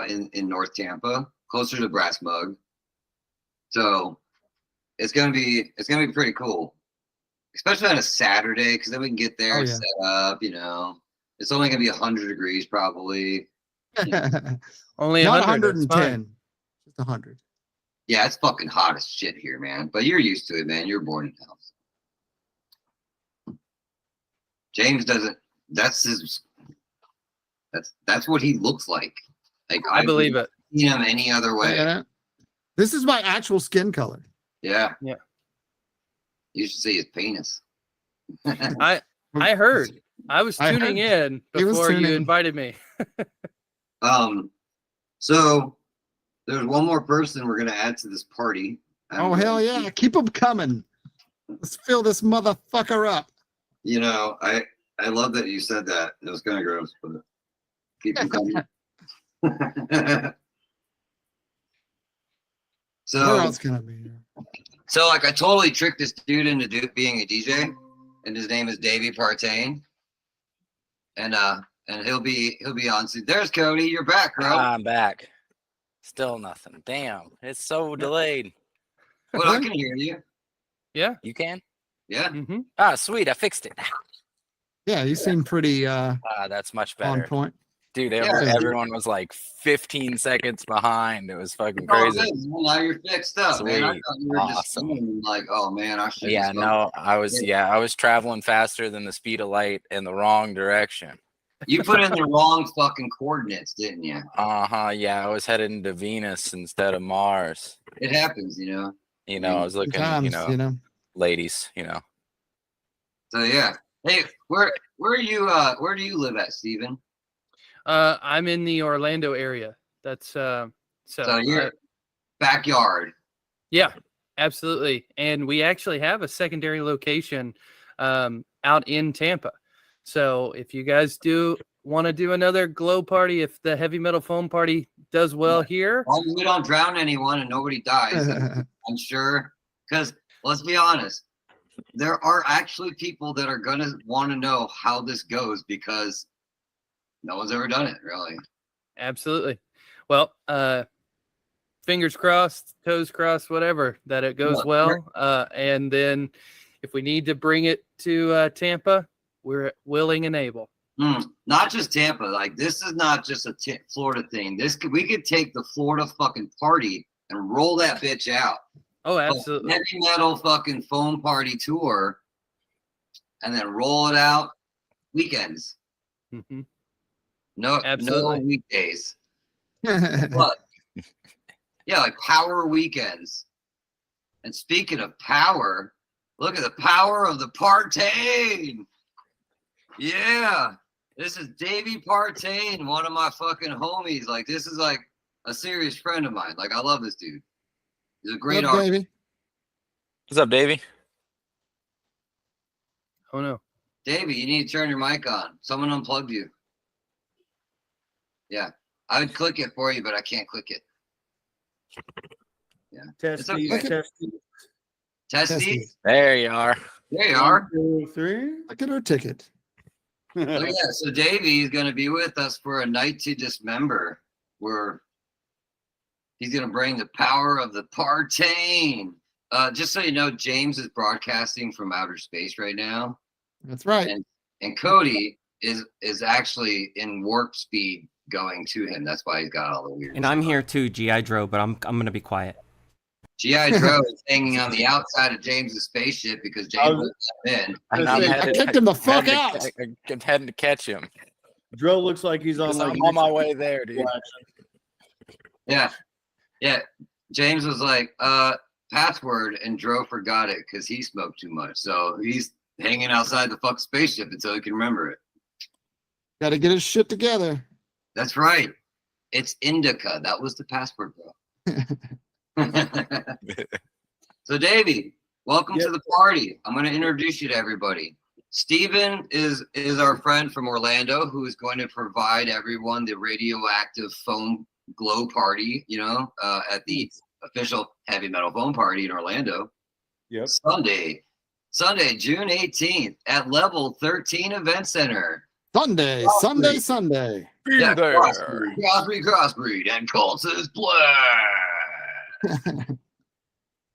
S1: in North Tampa, closer to Brass Mug. So it's gonna be pretty cool, especially on a Saturday, because then we can get there and
S3: yeah.
S1: set up. It's only gonna be 100 degrees probably.
S4: Only
S3: Not
S4: 100. that's fine.
S3: 110. Just 100.
S1: Yeah, it's fucking hot as shit here, man. But you're used to it, man. You're born in hell. James doesn't. That's what he looks like. Like
S4: I believe it.
S1: seen him any other way.
S3: Yeah. This is my actual skin color.
S1: Yeah.
S4: Yeah.
S1: You should see his penis.
S4: I heard. I was
S3: I
S4: tuning in
S3: He was
S4: before you
S3: tuning.
S4: invited me.
S1: So there's one more person we're gonna add to this party.
S3: Oh, hell yeah. Keep them coming. Let's fill this motherfucker up.
S1: I love that you said that. It was kind of gross, but keep them coming.
S3: Where
S1: So,
S3: else can I be here?
S1: like I totally tricked this dude into being a DJ, and his name is Davey Partain, and he'll be on. There's Cody. You're back, bro.
S6: I'm back. Still nothing. Damn, it's so delayed.
S1: Well, I can hear you.
S4: Yeah.
S6: You can?
S1: Yeah.
S4: Mm-hmm.
S6: Ah, sweet. I fixed it.
S3: Yeah, you seem pretty
S6: That's much
S3: on
S6: better.
S3: point.
S5: Dude,
S1: Yeah.
S5: everyone was like 15 seconds behind. It was fucking
S1: Oh,
S5: crazy.
S1: good. Well, now you're fixed up, man. I
S5: Sweet.
S1: thought you were just
S5: Awesome.
S1: like, oh man, I should.
S5: Yeah, no, I was traveling faster than the speed of light in the wrong direction.
S1: You put in the wrong fucking coordinates, didn't you?
S5: Yeah, I was heading to Venus instead of Mars.
S1: It happens, you know.
S5: I was looking,
S3: Sometimes,
S5: ladies,
S1: So yeah. Hey, where do you live at, Steven?
S4: I'm in the Orlando area. That's
S1: So your backyard.
S4: yeah, absolutely. And we actually have a secondary location out in Tampa. So if you guys do want to do another glow party, if the heavy metal foam party does well here,
S1: Well, we don't drown anyone and nobody dies, I'm sure. Because let's be honest, there are actually people that are gonna want to know how this goes because no one's ever done it, really.
S4: absolutely. Well, fingers crossed, toes crossed, whatever, that it goes well. And then if we need to bring it to Tampa, we're willing and able.
S1: Not just Tampa. Like, this is not just a Florida thing. We could take the Florida fucking party and roll that bitch out.
S4: Oh, absolutely.
S1: Heavy metal fucking foam party tour, and then roll it out weekends.
S4: Mm-hmm.
S1: No weekdays. But yeah, like power weekends. And speaking of power, look at the power of the Partain. Yeah, this is Davey Partain, one of my fucking homies. Like, this is like a serious friend of mine. Like, I love this dude. He's a great artist.
S3: Davey.
S5: What's up, Davey?
S4: Oh no,
S1: Davey, you need to turn your mic on. Someone unplugged you. Yeah, I would click it for you, but I can't click it. Yeah. Testies.
S5: There you are.
S1: There you are.
S7: 1, 2, 3.
S3: Look at our ticket.
S1: Oh, yeah. So Davey is going to be with us for a Night To Dismember, where he's going to bring the power of the Partain. Just so you know, James is broadcasting from outer space right now.
S3: That's right.
S1: And Cody is actually in warp speed going to him. That's why he's got all the weird
S2: And I'm here too, G.I. Joe, but I'm going to be quiet.
S1: G.I. Joe is hanging on the outside of James's spaceship because James won't let him in.
S3: I kicked him the fuck out.
S5: I'm heading to catch him.
S7: Dro looks like he's on.
S5: I'm on my way there, dude.
S1: Yeah. James was like, password, and Dro forgot it because he smoked too much. So he's hanging outside the fuck spaceship until he can remember it.
S3: Got to get his shit together.
S1: That's right. It's Indica. That was the password, bro. So Davey, welcome to the party. I'm going to introduce you to everybody. Steven is our friend from Orlando who is going to provide everyone the radioactive foam glow party, at the official heavy metal foam party in Orlando.
S7: Yep.
S1: Sunday, June 18th at Level 13 Event Center.
S3: Sunday.
S5: Be
S1: Yeah,
S5: there.
S1: Crossbreed, and Cultus Black.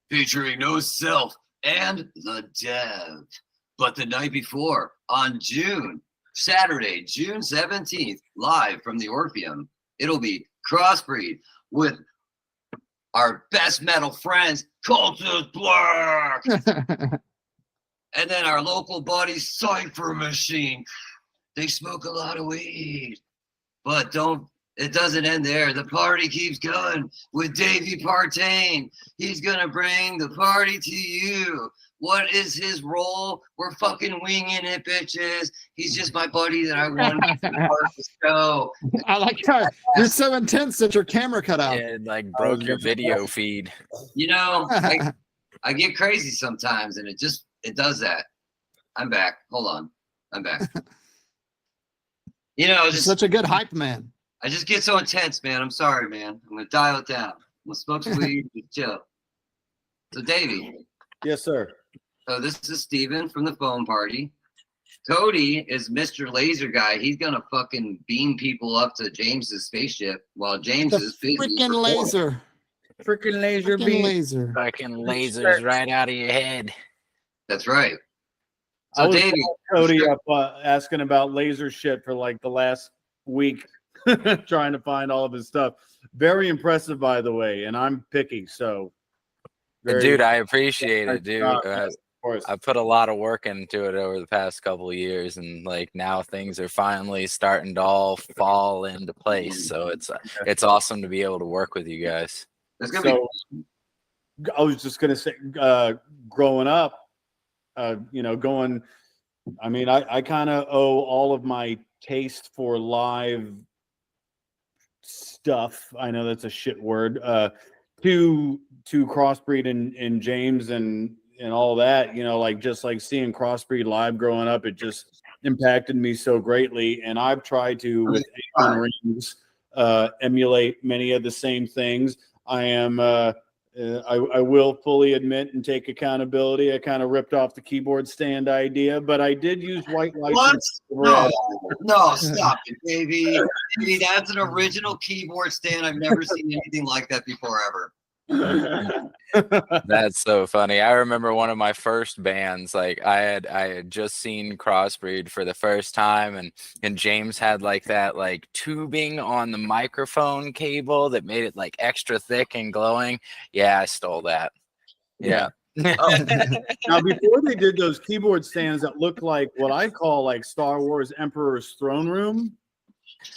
S1: Featuring No Self and The Dev. But the night before, on Saturday, June 17th, live from the Orpheum, it'll be Crossbreed with our best metal friends, Cultus Black. And then our local buddy, Cypher Machine. They smoke a lot of weed. But it doesn't end there. The party keeps going with Davey Partain. He's going to bring the party to you. What is his role? We're fucking winging it, bitches. He's just my buddy that I wanted to be part of the show.
S3: I like how you're so intense that your camera cut out.
S5: It like broke your video feed.
S1: I get crazy sometimes, and it does that. I'm back. Hold on. I'm back. Just
S3: Such a good hype man.
S1: I just get so intense, man. I'm sorry, man. I'm gonna dial it down. I'm gonna smoke some weed, just chill. So, Davey.
S7: Yes, sir.
S1: So this is Steven from the phone party. Cody is Mr. Laser Guy. He's gonna fucking beam people up to James's spaceship while James is busy.
S3: Freaking laser.
S7: Freaking laser
S3: Freaking
S7: beam.
S3: laser.
S5: Fucking lasers right out of your head.
S1: That's right.
S7: I
S1: So,
S7: was
S1: Davey,
S7: Cody up asking about laser shit for like the last week. trying to find all of his stuff. Very impressive, by the way. And I'm picky, so.
S6: Dude, I appreciate it, dude.
S7: Of course.
S6: I put a lot of work into it over the past couple of years, and like now things are finally starting to all fall into place. So it's awesome to be able to work with you guys.
S1: That's gonna
S7: So, I was just gonna say, growing up, going. I mean, I kind of owe all of my taste for live stuff. I know that's a shit word. To Crossbreed and James and all that. Like just like seeing Crossbreed live growing up, it just impacted me so greatly. And I've tried to with Aeon Rings emulate many of the same things. I am. I will fully admit and take accountability. I kind of ripped off the keyboard stand idea, but I did use white lights.
S1: No, stop it, baby. That's an original keyboard stand. I've never seen anything like that before ever.
S6: That's so funny. I remember one of my first bands, like I had just seen Crossbreed for the first time, and James had like that like tubing on the microphone cable that made it like extra thick and glowing. Yeah, I stole that. Yeah.
S7: Now, before they did those keyboard stands that looked like what I call like Star Wars Emperor's throne room,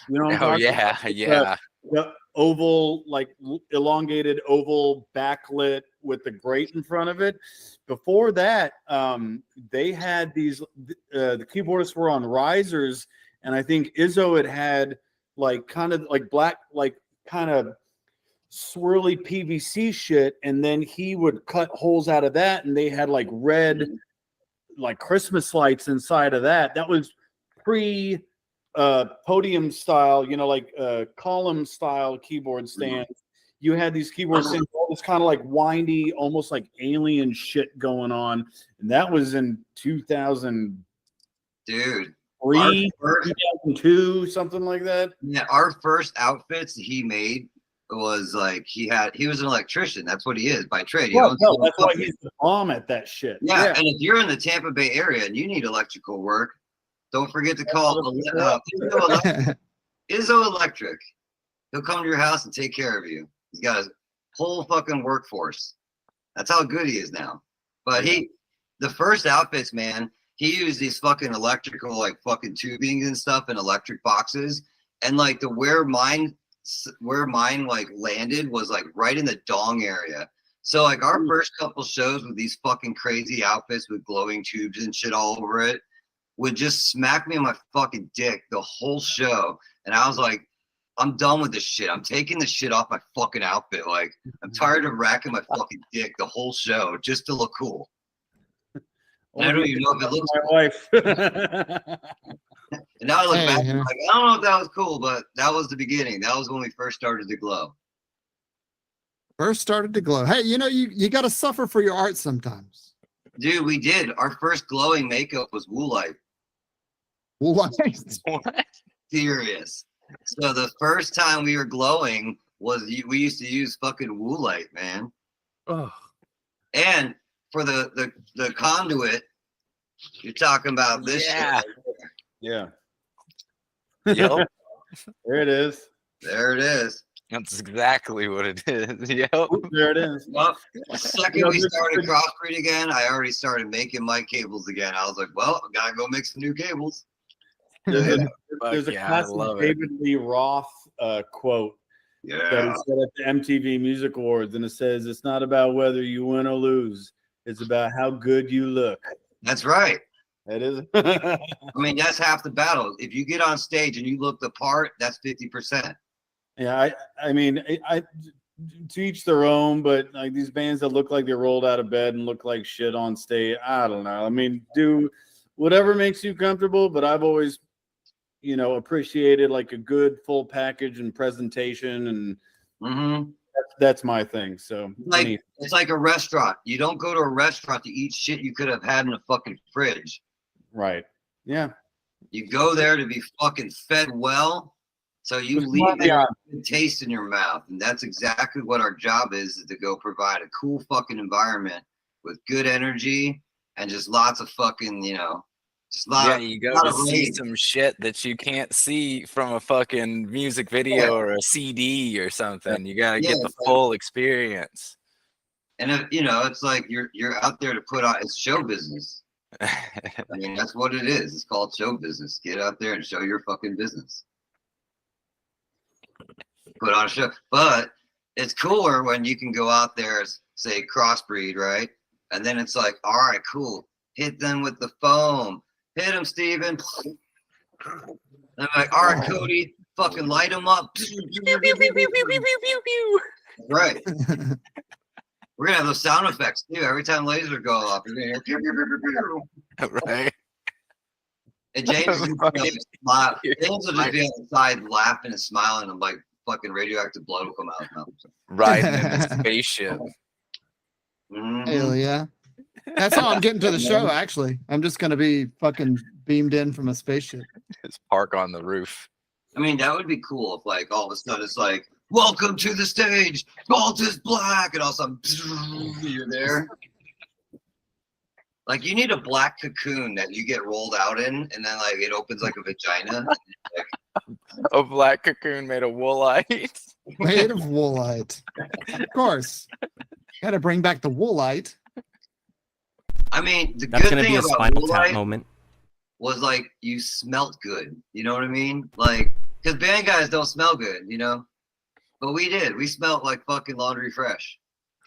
S7: what I'm talking about?
S6: Yeah.
S7: The oval, like elongated oval backlit with the grate in front of it. Before that, they had these. The keyboardists were on risers, and I think Izzo had like kind of like black, like kind of swirly PVC shit, and then he would cut holes out of that, and they had like red, like Christmas lights inside of that. That was pre podium style, like column style keyboard stands. You had these keyboard stands, all this kind of like windy, almost like alien shit going on, and that was in 2003,
S1: Dude,
S7: 2002, something like that.
S1: Yeah, our first outfits he made was like he was an electrician. That's what he is by trade.
S7: Well, no, that's why he's the bomb at that shit.
S1: Yeah, and if you're in the Tampa Bay area and you need electrical work, don't forget to call Izzo Electric. He'll come to your house and take care of you. He's got a whole fucking workforce. That's how good he is now. But the first outfits, man, he used these fucking electrical, like fucking tubing and stuff in electric boxes. And like where mine like landed was like right in the dong area. So like our first couple shows with these fucking crazy outfits with glowing tubes and shit all over it would just smack me on my fucking dick the whole show. And I was like, I'm done with this shit. I'm taking the shit off my fucking outfit. Like, I'm tired of racking my fucking dick the whole show just to look cool. And I don't even know if it looks
S7: my wife.
S1: And now I look back and I'm like, I don't know if that was cool, but that was the beginning. That was when we first started to glow.
S3: Hey, you got to suffer for your art sometimes.
S1: Dude, we did. Our first glowing makeup was Woolite.
S3: What?
S1: Serious. So the first time we were glowing was we used to use fucking Woolite, man.
S4: Oh.
S1: And for the conduit, you're talking about this shit.
S7: Yeah.
S6: Yep.
S7: There it is.
S1: There it is.
S6: That's exactly what it is. Yep.
S7: There it is.
S1: Well, the second we started Crossbreed again, I already started making my cables again. I was like, well, I gotta go make some new cables.
S7: There's a
S6: I
S7: classic
S6: love it.
S7: David Lee Roth quote that
S1: Yeah.
S7: he said at the MTV Music Awards, and it says, "It's not about whether you win or lose; it's about how good you look."
S1: That's right.
S7: That is.
S1: I mean, that's half the battle. If you get on stage and you look the part, that's 50%.
S7: Yeah, I mean, I to each their own, but like these bands that look like they rolled out of bed and look like shit on stage, I don't know. I mean, do whatever makes you comfortable, but I've always, appreciated like a good full package and presentation, and that's my thing. So
S1: it's like a restaurant. You don't go to a restaurant to eat shit you could have had in a fucking fridge.
S7: Right. Yeah.
S1: You go there to be fucking fed well, so you leave there with a good taste in your mouth. And that's exactly what our job is to go provide a cool fucking environment with good energy and just lots of fucking, Just a lot
S6: Yeah,
S1: of-
S6: you go
S1: lot
S6: to
S1: of
S6: see
S1: rain.
S6: some shit that you can't see from a fucking music video or a CD or something. You gotta
S1: Yeah,
S6: get the
S1: it's like-
S6: full experience.
S1: And if, you know, it's like you're out there to put on. It's show business. I mean, that's what it is. It's called show business. Get out there and show your fucking business. Put on a show. But it's cooler when you can go out there, say Crossbreed, right? And then it's like, all right, cool. Hit them with the foam. Hit them, Steven. And I'm like, all right, Cody, fucking light them up. Right. We're gonna have those sound effects too. Every time lasers go off, you're gonna hear pew, pew, pew, pew, pew.
S6: Right?
S1: And James is just gonna smile. James will just be on the side laughing and smiling, and like fucking radioactive blood will come out. of his mouth.
S6: Riding in the spaceship.
S1: Mhm.
S3: Hell yeah. That's how I'm getting to the show, actually. I'm just going to be fucking beamed in from a spaceship.
S6: Just park on the roof.
S1: I mean, that would be cool if, like, all of a sudden it's like, "Welcome to the stage, Cultus Black," and all of a sudden you're there. Like, you need a black cocoon that you get rolled out in, and then like it opens like a vagina.
S6: A black cocoon made of woolite.
S3: Made of woolite. Of course. Got to bring back the woolite.
S1: I mean, the
S2: That's
S1: good
S2: gonna
S1: thing
S2: be a
S1: about
S2: Spinal Tap
S1: Woolite
S2: moment.
S1: was like you smelt good. You know what I mean? Like, because band guys don't smell good, you know. But we did. We smelled like fucking laundry fresh.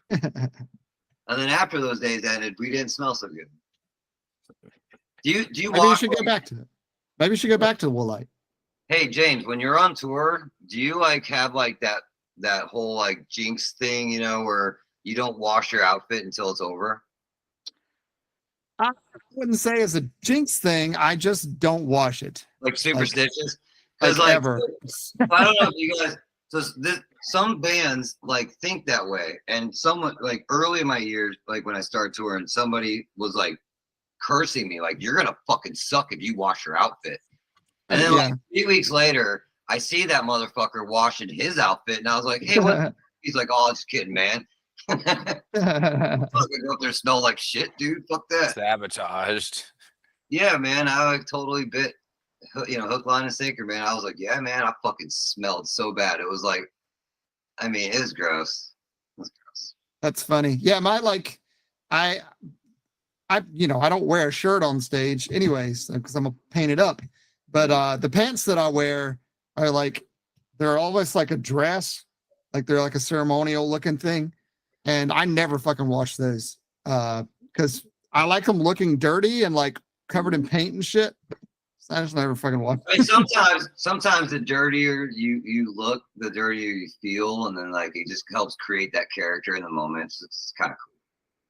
S1: And then after those days ended, we didn't smell so good. Do you
S3: Maybe you
S1: walk?
S3: should go back to it. Maybe you should go back to the woolite.
S1: Hey James, when you're on tour, do you like have like that whole like jinx thing, you know, where you don't wash your outfit until it's over?
S3: I wouldn't say it's a jinx thing. I just don't wash it.
S1: Like superstitious?
S3: Like
S1: Because like,
S3: ever.
S1: I don't know if you guys. So some bands like think that way, and someone like early in my years, like when I started touring, somebody was like cursing me, like, "You're gonna fucking suck if you wash your outfit." And then like 3 weeks later, I see that motherfucker washing his outfit, and I was like, "Hey, what?" He's like, "Oh, just kidding, man." I'm gonna go up there and smell like shit, dude. Fuck that.
S6: Sabotaged.
S1: Yeah, man. I like totally bit, you know, hook, line, and sinker, man. I was like, yeah, man. I fucking smelled so bad. It was like, I mean, it was gross. It was gross.
S3: That's funny. Yeah, my like, I you know, I don't wear a shirt on stage anyways because I'm painted up. But the pants that I wear are like, they're almost like a dress, like they're like a ceremonial looking thing, and I never fucking wash those because I like them looking dirty and like covered in paint and shit. So I just never fucking wash.
S1: I mean, sometimes the dirtier you look, the dirtier you feel, and then like it just helps create that character in the moment. It's kind of cool.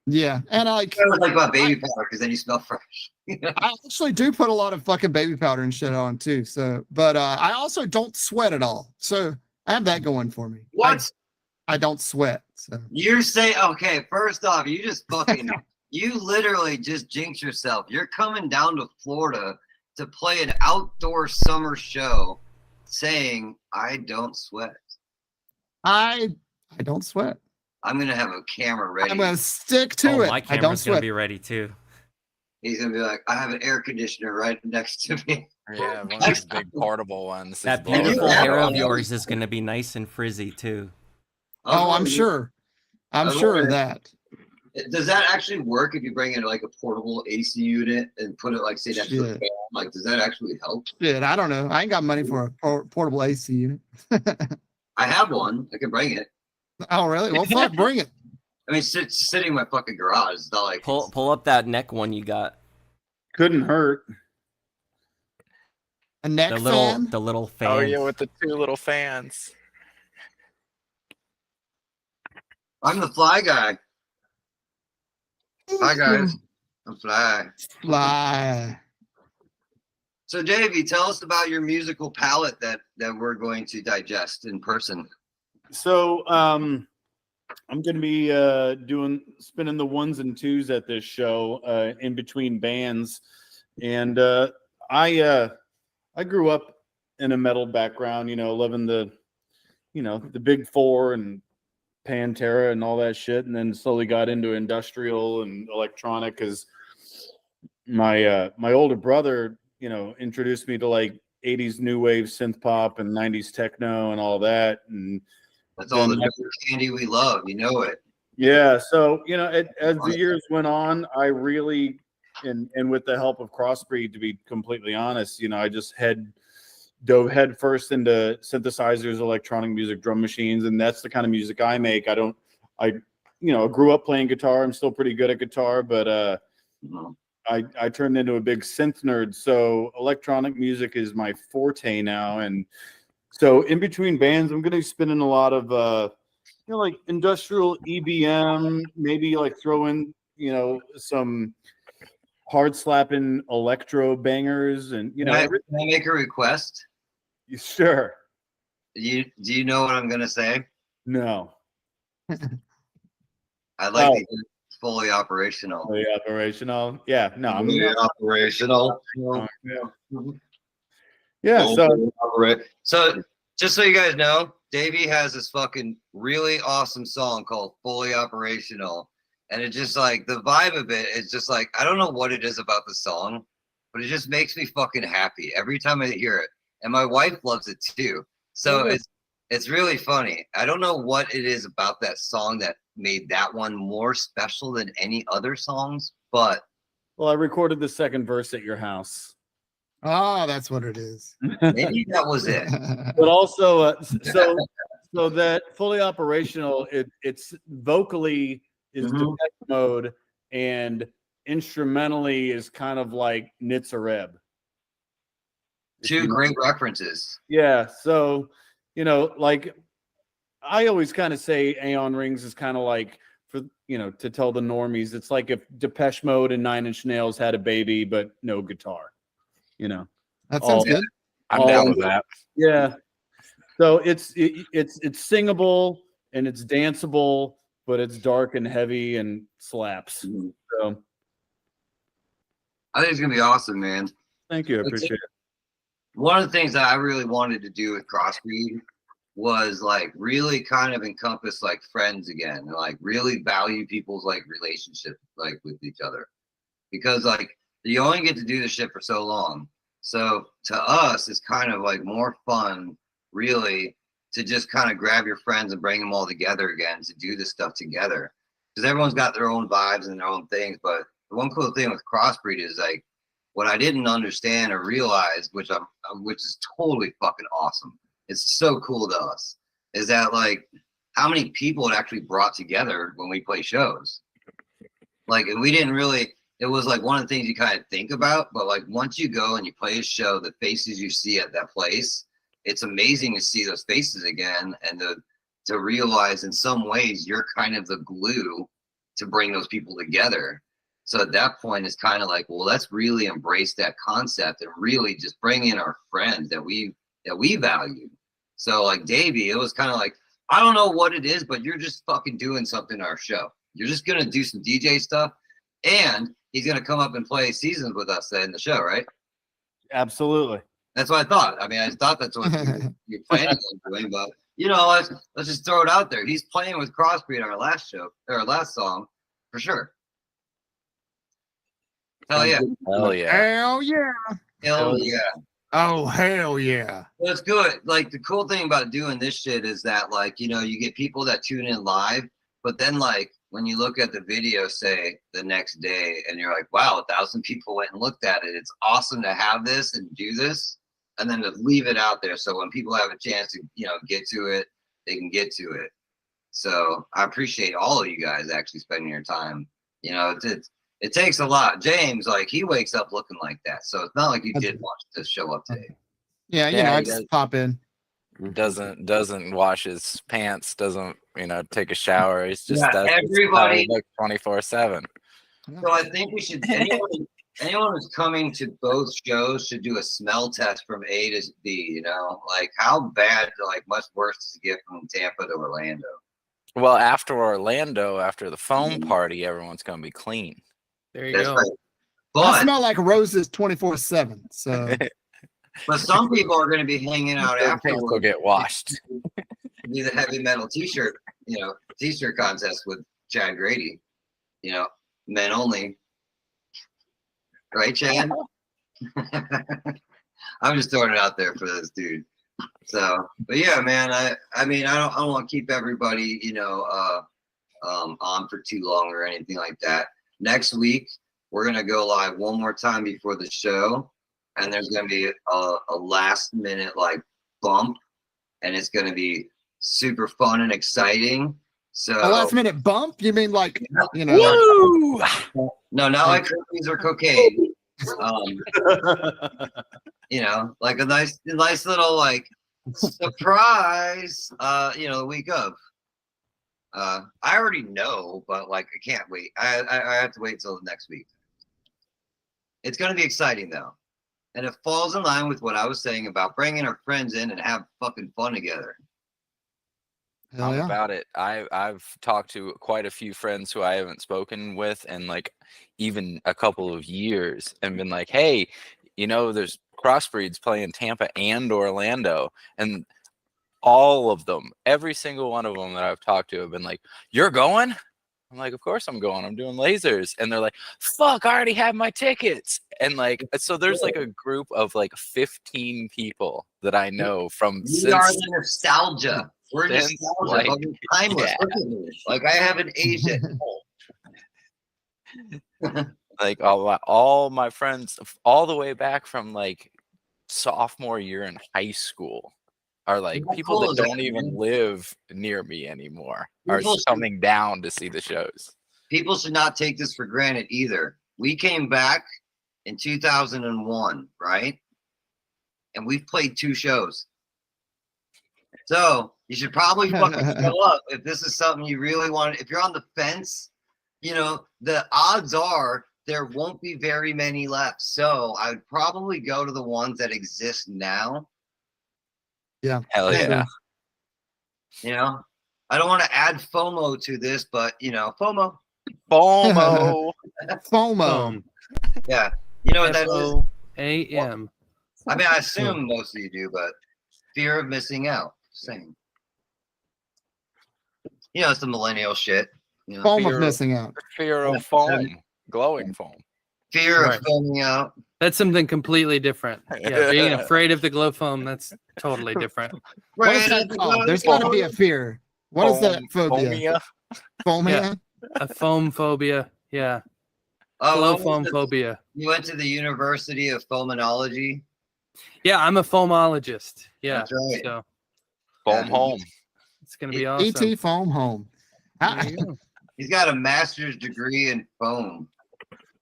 S3: Yeah, and I like.
S1: I was like about baby powder because then you smell fresh.
S3: I actually do put a lot of fucking baby powder and shit on too. So, but I also don't sweat at all. So I have that going for me.
S1: What?
S3: I don't sweat. So
S1: You're saying, okay, first off, you just fucking, you literally just jinx yourself. You're coming down to Florida to play an outdoor summer show saying, I don't sweat.
S3: I don't sweat.
S1: I'm going to have a camera ready.
S3: I'm gonna stick to it.
S2: My
S3: I don't
S2: camera's gonna
S3: sweat.
S2: be ready too.
S1: He's going to be like, I have an air conditioner right next to me.
S6: Yeah, one of those big portable ones.
S2: That
S6: is blowing
S2: beautiful
S1: Yeah.
S2: hair of
S1: Yeah.
S2: yours is gonna be nice and frizzy too.
S3: Oh, I'm sure. I'm
S1: I'm
S3: sure of
S1: wondering-
S3: that.
S1: Does that actually work if you bring in like a portable AC unit and put it like, say, next to a
S3: Shit.
S1: fan? Like, does that actually help?
S3: Shit, I don't know. I ain't got money for a portable AC unit.
S1: I have one. I can bring it.
S3: Oh, really? Well, fuck, bring it.
S1: I mean, sitting in my fucking garage. It's not like
S2: Pull up that neck one you got.
S7: Couldn't hurt.
S3: A neck
S2: The little
S3: fan.
S2: the little fan.
S6: Oh yeah, with the two little fans.
S1: I'm the fly guy. Hi guys, I'm Fly.
S3: Fly.
S1: So Davey, tell us about your musical palette that we're going to digest in person.
S7: So I'm going to be spinning the ones and twos at this show in between bands, and I grew up in a metal background, you know, loving the Big Four and Pantera and all that shit, and then slowly got into industrial and electronic because my older brother, introduced me to like 80s new wave synth pop and 90s techno and all that. And
S1: That's all the candy we love. You know it.
S7: yeah. So, as the years went on, I really, and with the help of Crossbreed, to be completely honest, I just dove head first into synthesizers, electronic music, drum machines. And that's the kind of music I make. I grew up playing guitar. I'm still pretty good at guitar, but, I turned into a big synth nerd. So electronic music is my forte now. And so in between bands, I'm going to be spinning a lot of, like industrial EBM, maybe like throw in, some hard slapping electro bangers. And,
S1: can I make a request?
S7: Sure.
S1: Do you know what I'm going to say?
S7: No.
S1: I'd like to get fully operational.
S7: Fully operational. Yeah. No, I'm
S1: operational.
S7: Yeah.
S1: So just so you guys know, Davey has this fucking really awesome song called Fully Operational. And it's just like the vibe of it is just like, I don't know what it is about the song, but it just makes me fucking happy every time I hear it. And my wife loves it too. So it's really funny. I don't know what it is about that song that made that one more special than any other songs, but
S7: well, I recorded the second verse at your house.
S3: Oh, that's what it is.
S1: maybe that was it.
S7: But also, so that Fully Operational, it's vocally is Depeche Mode, and instrumentally is kind of like Nitzareb.
S1: Two great references.
S7: Yeah. So, like I always kind of say Aeon Rings is kind of like for, to tell the normies, it's like if Depeche Mode and Nine Inch Nails had a baby, but no guitar,
S3: That sounds good.
S5: I'm down with that.
S7: Yeah. So it's singable and it's danceable, but it's dark and heavy and slaps. So
S1: I think it's gonna be awesome, man.
S7: thank you. I appreciate it.
S1: One of the things that I really wanted to do with Crossbreed was like really kind of encompass like friends again, and like really value people's like relationship like with each other, because like you only get to do this shit for so long. So to us, it's kind of like more fun, really, to just kind of grab your friends and bring them all together again to do this stuff together, because everyone's got their own vibes and their own things. But the one cool thing with Crossbreed is like what I didn't understand or realize, which is totally fucking awesome. It's so cool to us, is that like how many people it actually brought together when we play shows. Like, and we didn't really. It was like one of the things you kind of think about, but like once you go and you play a show, the faces you see at that place, it's amazing to see those faces again, and to realize in some ways you're kind of the glue to bring those people together. So at that point, it's kind of like, well, let's really embrace that concept and really just bring in our friends that we value. So like Davey, it was kind of like, I don't know what it is, but you're just fucking doing something in our show. You're just gonna do some DJ stuff, and he's gonna come up and play Seasons with us in the show, right?
S7: Absolutely.
S1: That's what I thought. I mean, I thought that's what you're planning on doing, but let's just throw it out there. He's playing with Crossbreed on our last show, or our last song, for sure. Hell yeah.
S6: Hell yeah.
S3: Hell yeah.
S1: Hell yeah.
S3: Oh, hell yeah.
S1: Well, it's good. Like the cool thing about doing this shit is that like, you get people that tune in live, but then like when you look at the video, say the next day, and you're like, wow, 1,000 people went and looked at it. It's awesome to have this and do this, and then to leave it out there. So when people have a chance to, get to it, they can get to it. So I appreciate all of you guys actually spending your time. It takes a lot. James, like he wakes up looking like that. So it's not like you did watch this show up today.
S3: Yeah,
S6: Yeah,
S3: I
S6: he
S3: just
S6: does.
S3: pop in.
S6: Doesn't wash his pants, doesn't take a shower. He's just
S1: Yeah, everybody
S6: 24/7.
S1: So I think we should anyone who's coming to both shows should do a smell test from A to B, like how bad, like much worse does it get from Tampa to Orlando?
S6: Well, after Orlando, after the foam party, everyone's gonna be clean.
S4: There you
S1: That's
S4: go.
S1: right.
S3: I
S1: But
S3: smell like roses 24/7. So
S1: but some people are going to be hanging out
S6: Their pants will
S1: afterwards.
S6: get washed.
S1: Do the heavy metal t-shirt contest with Chad Grady. Men only. Right, Chad? I'm just throwing it out there for this dude. So, but yeah, man, I mean, I don't want to keep everybody, on for too long or anything like that. Next week, we're gonna go live one more time before the show, and there's gonna be a last minute like bump, and it's gonna be super fun and exciting. So
S3: A last minute bump? You mean like,
S6: Woo!
S1: no, not like cookies or cocaine. Like a nice little like surprise. The week of. I already know, but like I can't wait. I have to wait till the next week. It's gonna be exciting though, and it falls in line with what I was saying about bringing our friends in and have fucking fun together.
S3: hell
S6: I'm
S3: yeah.
S6: about it. I've talked to quite a few friends who I haven't spoken with in like even a couple of years and been like, hey, there's Crossbreeds playing Tampa and Orlando. And all of them, every single one of them that I've talked to have been like, you're going? I'm like, of course I'm going. I'm doing lasers. And they're like, fuck, I already have my tickets. And like, so there's like a group of like 15 people that I know from
S1: We are the nostalgia. We're
S6: since,
S1: nostalgia,
S6: like,
S1: but we're timeless.
S6: yeah.
S1: Look at me. Like I haven't aged at all.
S6: Like all my friends, all the way back from like sophomore year in high school, are like
S1: How
S6: people
S1: cool
S6: that
S1: is that,
S6: don't even
S1: man?
S6: live near me anymore are
S1: People should-
S6: coming down to see the shows.
S1: People should not take this for granted either. We came back in 2001, right? And we've played 2 shows. So you should probably fucking show up if this is something you really want. If you're on the fence, the odds are there won't be very many left. So I would probably go to the ones that exist now.
S3: Yeah.
S6: Hell
S3: for
S6: yeah.
S3: sure.
S1: I don't want to add FOMO to this, but FOMO.
S6: FOMO.
S3: FOMO.
S1: Yeah. You know what that is?
S4: FOAM.
S1: I mean, I assume most of you do, but fear of missing out. Same. It's the millennial shit.
S3: Foam
S6: Fear
S3: of missing out.
S6: Fear of foam. Glowing foam.
S1: Fear
S4: Right.
S1: of filming out.
S4: That's something completely different. Yeah, being afraid of the glow foam, that's totally different.
S3: What is that called? There's got to be a fear. What is that phobia? Phobia?
S4: A foam phobia. Yeah.
S1: Oh,
S4: Glow
S1: what was
S4: foam
S1: the-
S4: phobia.
S1: You went to the University of Foamology.
S4: Yeah, I'm a foamologist. Yeah.
S1: That's right.
S4: So
S6: Foam
S1: Yeah.
S6: home.
S4: it's gonna be awesome.
S3: ET foam home.
S4: There you go.
S1: He's got a master's degree in foam.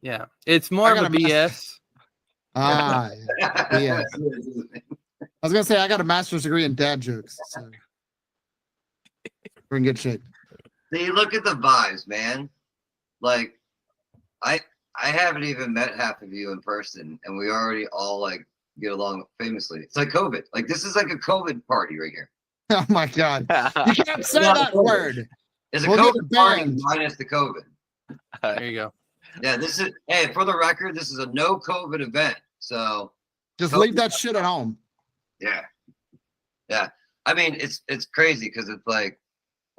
S4: Yeah. It's more
S3: I
S4: of a
S3: got a
S4: BS.
S3: Yeah. I was gonna say I got a master's degree in dad jokes. So we're in good shape.
S1: See, look at the vibes, man. Like, I haven't even met half of you in person, and we already all like get along famously. It's like COVID. Like this is like a COVID party right here.
S3: Oh my god. You can't say that word.
S1: It's a
S3: We'll
S1: COVID
S3: get
S1: party
S3: banned.
S1: minus the COVID.
S4: There you go.
S1: Yeah, for the record, this is a no COVID event. So
S3: Just leave that shit at home.
S1: yeah. I mean, it's crazy because it's like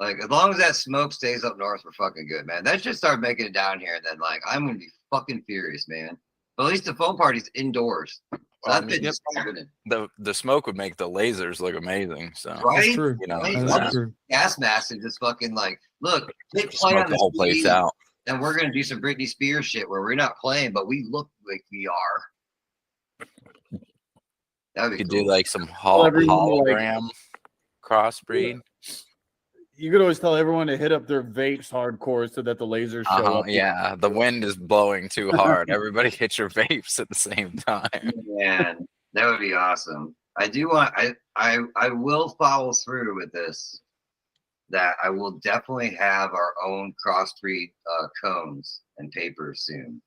S1: as long as that smoke stays up north, we're fucking good, man. That should start making it down here, and then like I'm gonna be fucking furious, man. But at least the foam party's indoors. So that bitch is happening.
S6: The smoke would make the lasers look amazing. So
S1: Right?
S3: That's true.
S1: Right?
S3: That
S1: I'll
S3: is true.
S1: gas mask and just fucking like, look, hit play
S6: smoke
S1: on
S6: the whole place
S1: CD,
S6: out.
S1: and we're gonna do some Britney Spears shit where we're not playing, but we look like we are. That would
S6: You
S1: be
S6: could
S1: cool.
S6: do like some
S7: everyone, like-
S6: hologram crossbreed.
S7: You could always tell everyone to hit up their vapes hardcore so that the lasers show up.
S6: Yeah, the wind is blowing too hard. Everybody hit your vapes at the same time.
S1: Man, that would be awesome. I do want. I will follow through with this. That I will definitely have our own crossbreed cones and papers soon.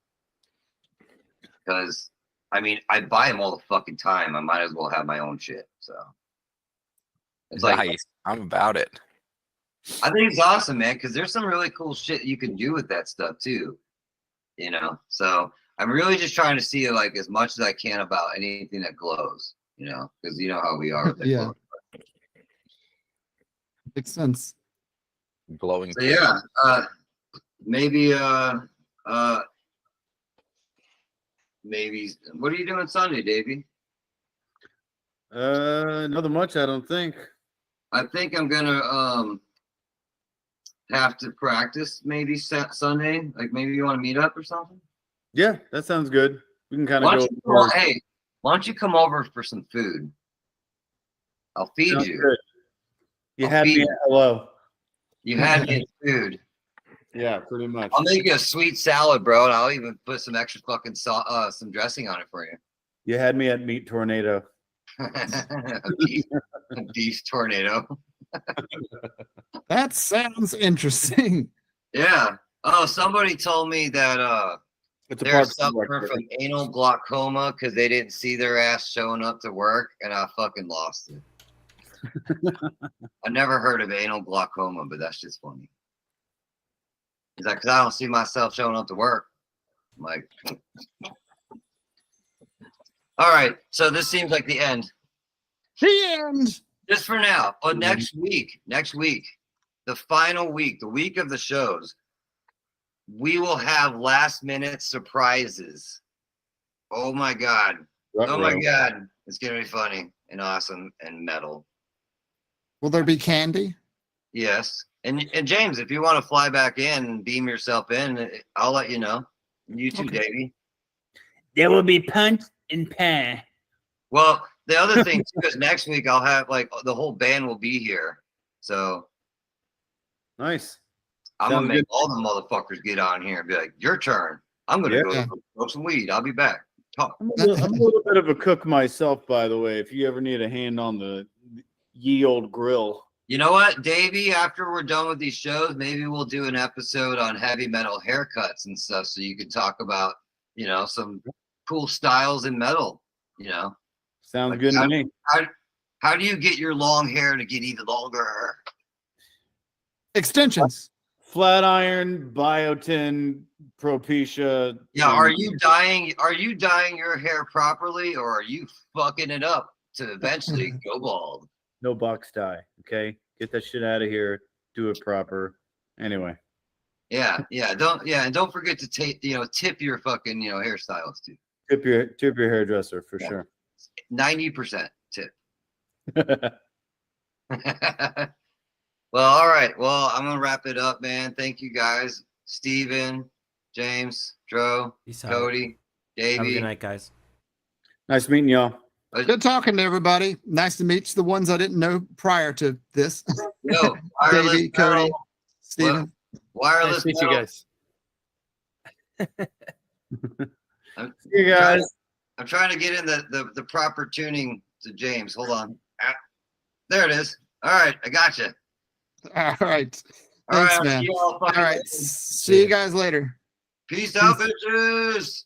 S1: Because I mean, I buy them all the fucking time. I might as well have my own shit. So it's like
S6: Nice. I'm about it.
S1: I think it's awesome, man. Because there's some really cool shit you can do with that stuff too. So I'm really just trying to see like as much as I can about anything that glows. Because you know how we are with that.
S3: Yeah.
S1: glow.
S3: Makes sense.
S6: Glowing.
S1: So yeah, maybe maybe. What are you doing Sunday, Davey?
S7: Nothing much, I don't think.
S1: I think I'm gonna have to practice maybe Sunday. Like maybe you want to meet up or something.
S7: Yeah, that sounds good. We can kind
S1: Why
S7: of
S1: don't
S7: go.
S1: you, hey, why don't you come over for some food? I'll feed
S7: Sounds
S1: you.
S7: good. You
S1: I'll
S7: had
S1: feed
S7: me
S1: you.
S7: at hello.
S1: You had me at food.
S7: Yeah, pretty much.
S1: I'll make you a sweet salad, bro, and I'll even put some extra fucking some dressing on it for you.
S7: You had me at Meat Tornado.
S1: a beef tornado.
S3: That sounds interesting.
S1: Yeah. Oh, somebody told me that
S7: It's a
S1: they're
S7: park
S1: suffering from anal glaucoma because they didn't see their ass showing up to work, and I fucking lost it. I never heard of anal glaucoma, but that's just funny. He's like, because I don't see myself showing up to work. I'm like, all right. So this seems like the end.
S3: The end.
S1: Just for now. But next week, the final week, the week of the shows, we will have last minute surprises. Oh my God. Oh my God. It's going to be funny and awesome and metal.
S3: Will there be candy?
S1: Yes. And James, if you want to fly back in and beam yourself in, I'll let you know. You too,
S3: Okay.
S1: Davey.
S7: There will be punch and pie.
S1: Well, the other thing too is next week I'll have like the whole band will be here. So
S7: Nice.
S1: I'm gonna
S7: Sounds
S1: make
S7: good.
S1: all the motherfuckers get on here and be like, your turn. I'm gonna go
S3: Yeah.
S1: smoke some weed. I'll be back. Talk.
S7: I'm a little bit of a cook myself, by the way. If you ever need a hand on the ye old grill.
S1: You know what, Davey, after we're done with these shows, maybe we'll do an episode on heavy metal haircuts and stuff so you can talk about, you know, some cool styles in metal, you know.
S7: Sounds
S1: Like,
S7: good to me.
S1: How do you get your long hair to get even longer?
S3: Extensions.
S7: Flat iron, biotin, Propecia.
S1: Yeah, are you dyeing your hair properly, or are you fucking it up to eventually go bald?
S7: No box dye. Okay, get that shit out of here. Do it proper. Anyway,
S1: Yeah, and don't forget to tip your fucking hairstylist too.
S7: tip your hairdresser for sure.
S1: 90% tip. Well, all right. Well, I'm gonna wrap it up, man. Thank you guys, Steven, James, Dro,
S2: Peace out.
S1: Cody,
S2: Have a
S1: Davey.
S2: good night, guys.
S7: Nice meeting y'all.
S3: Good talking to everybody. Nice to meet the ones I didn't know prior to this.
S1: Yo, wireless
S3: Davey, Cody,
S1: metal,
S3: Steven.
S1: wireless
S4: Nice to meet you
S1: metal.
S4: guys.
S7: See you guys.
S1: I'm trying to get in the proper tuning to James. Hold on. There it is. All right, I got you.
S3: All right.
S1: All
S3: Thanks,
S1: right,
S3: man.
S1: you all
S3: All
S1: fucking
S3: right.
S1: later.
S3: See you guys later.
S1: Peace out, bitches.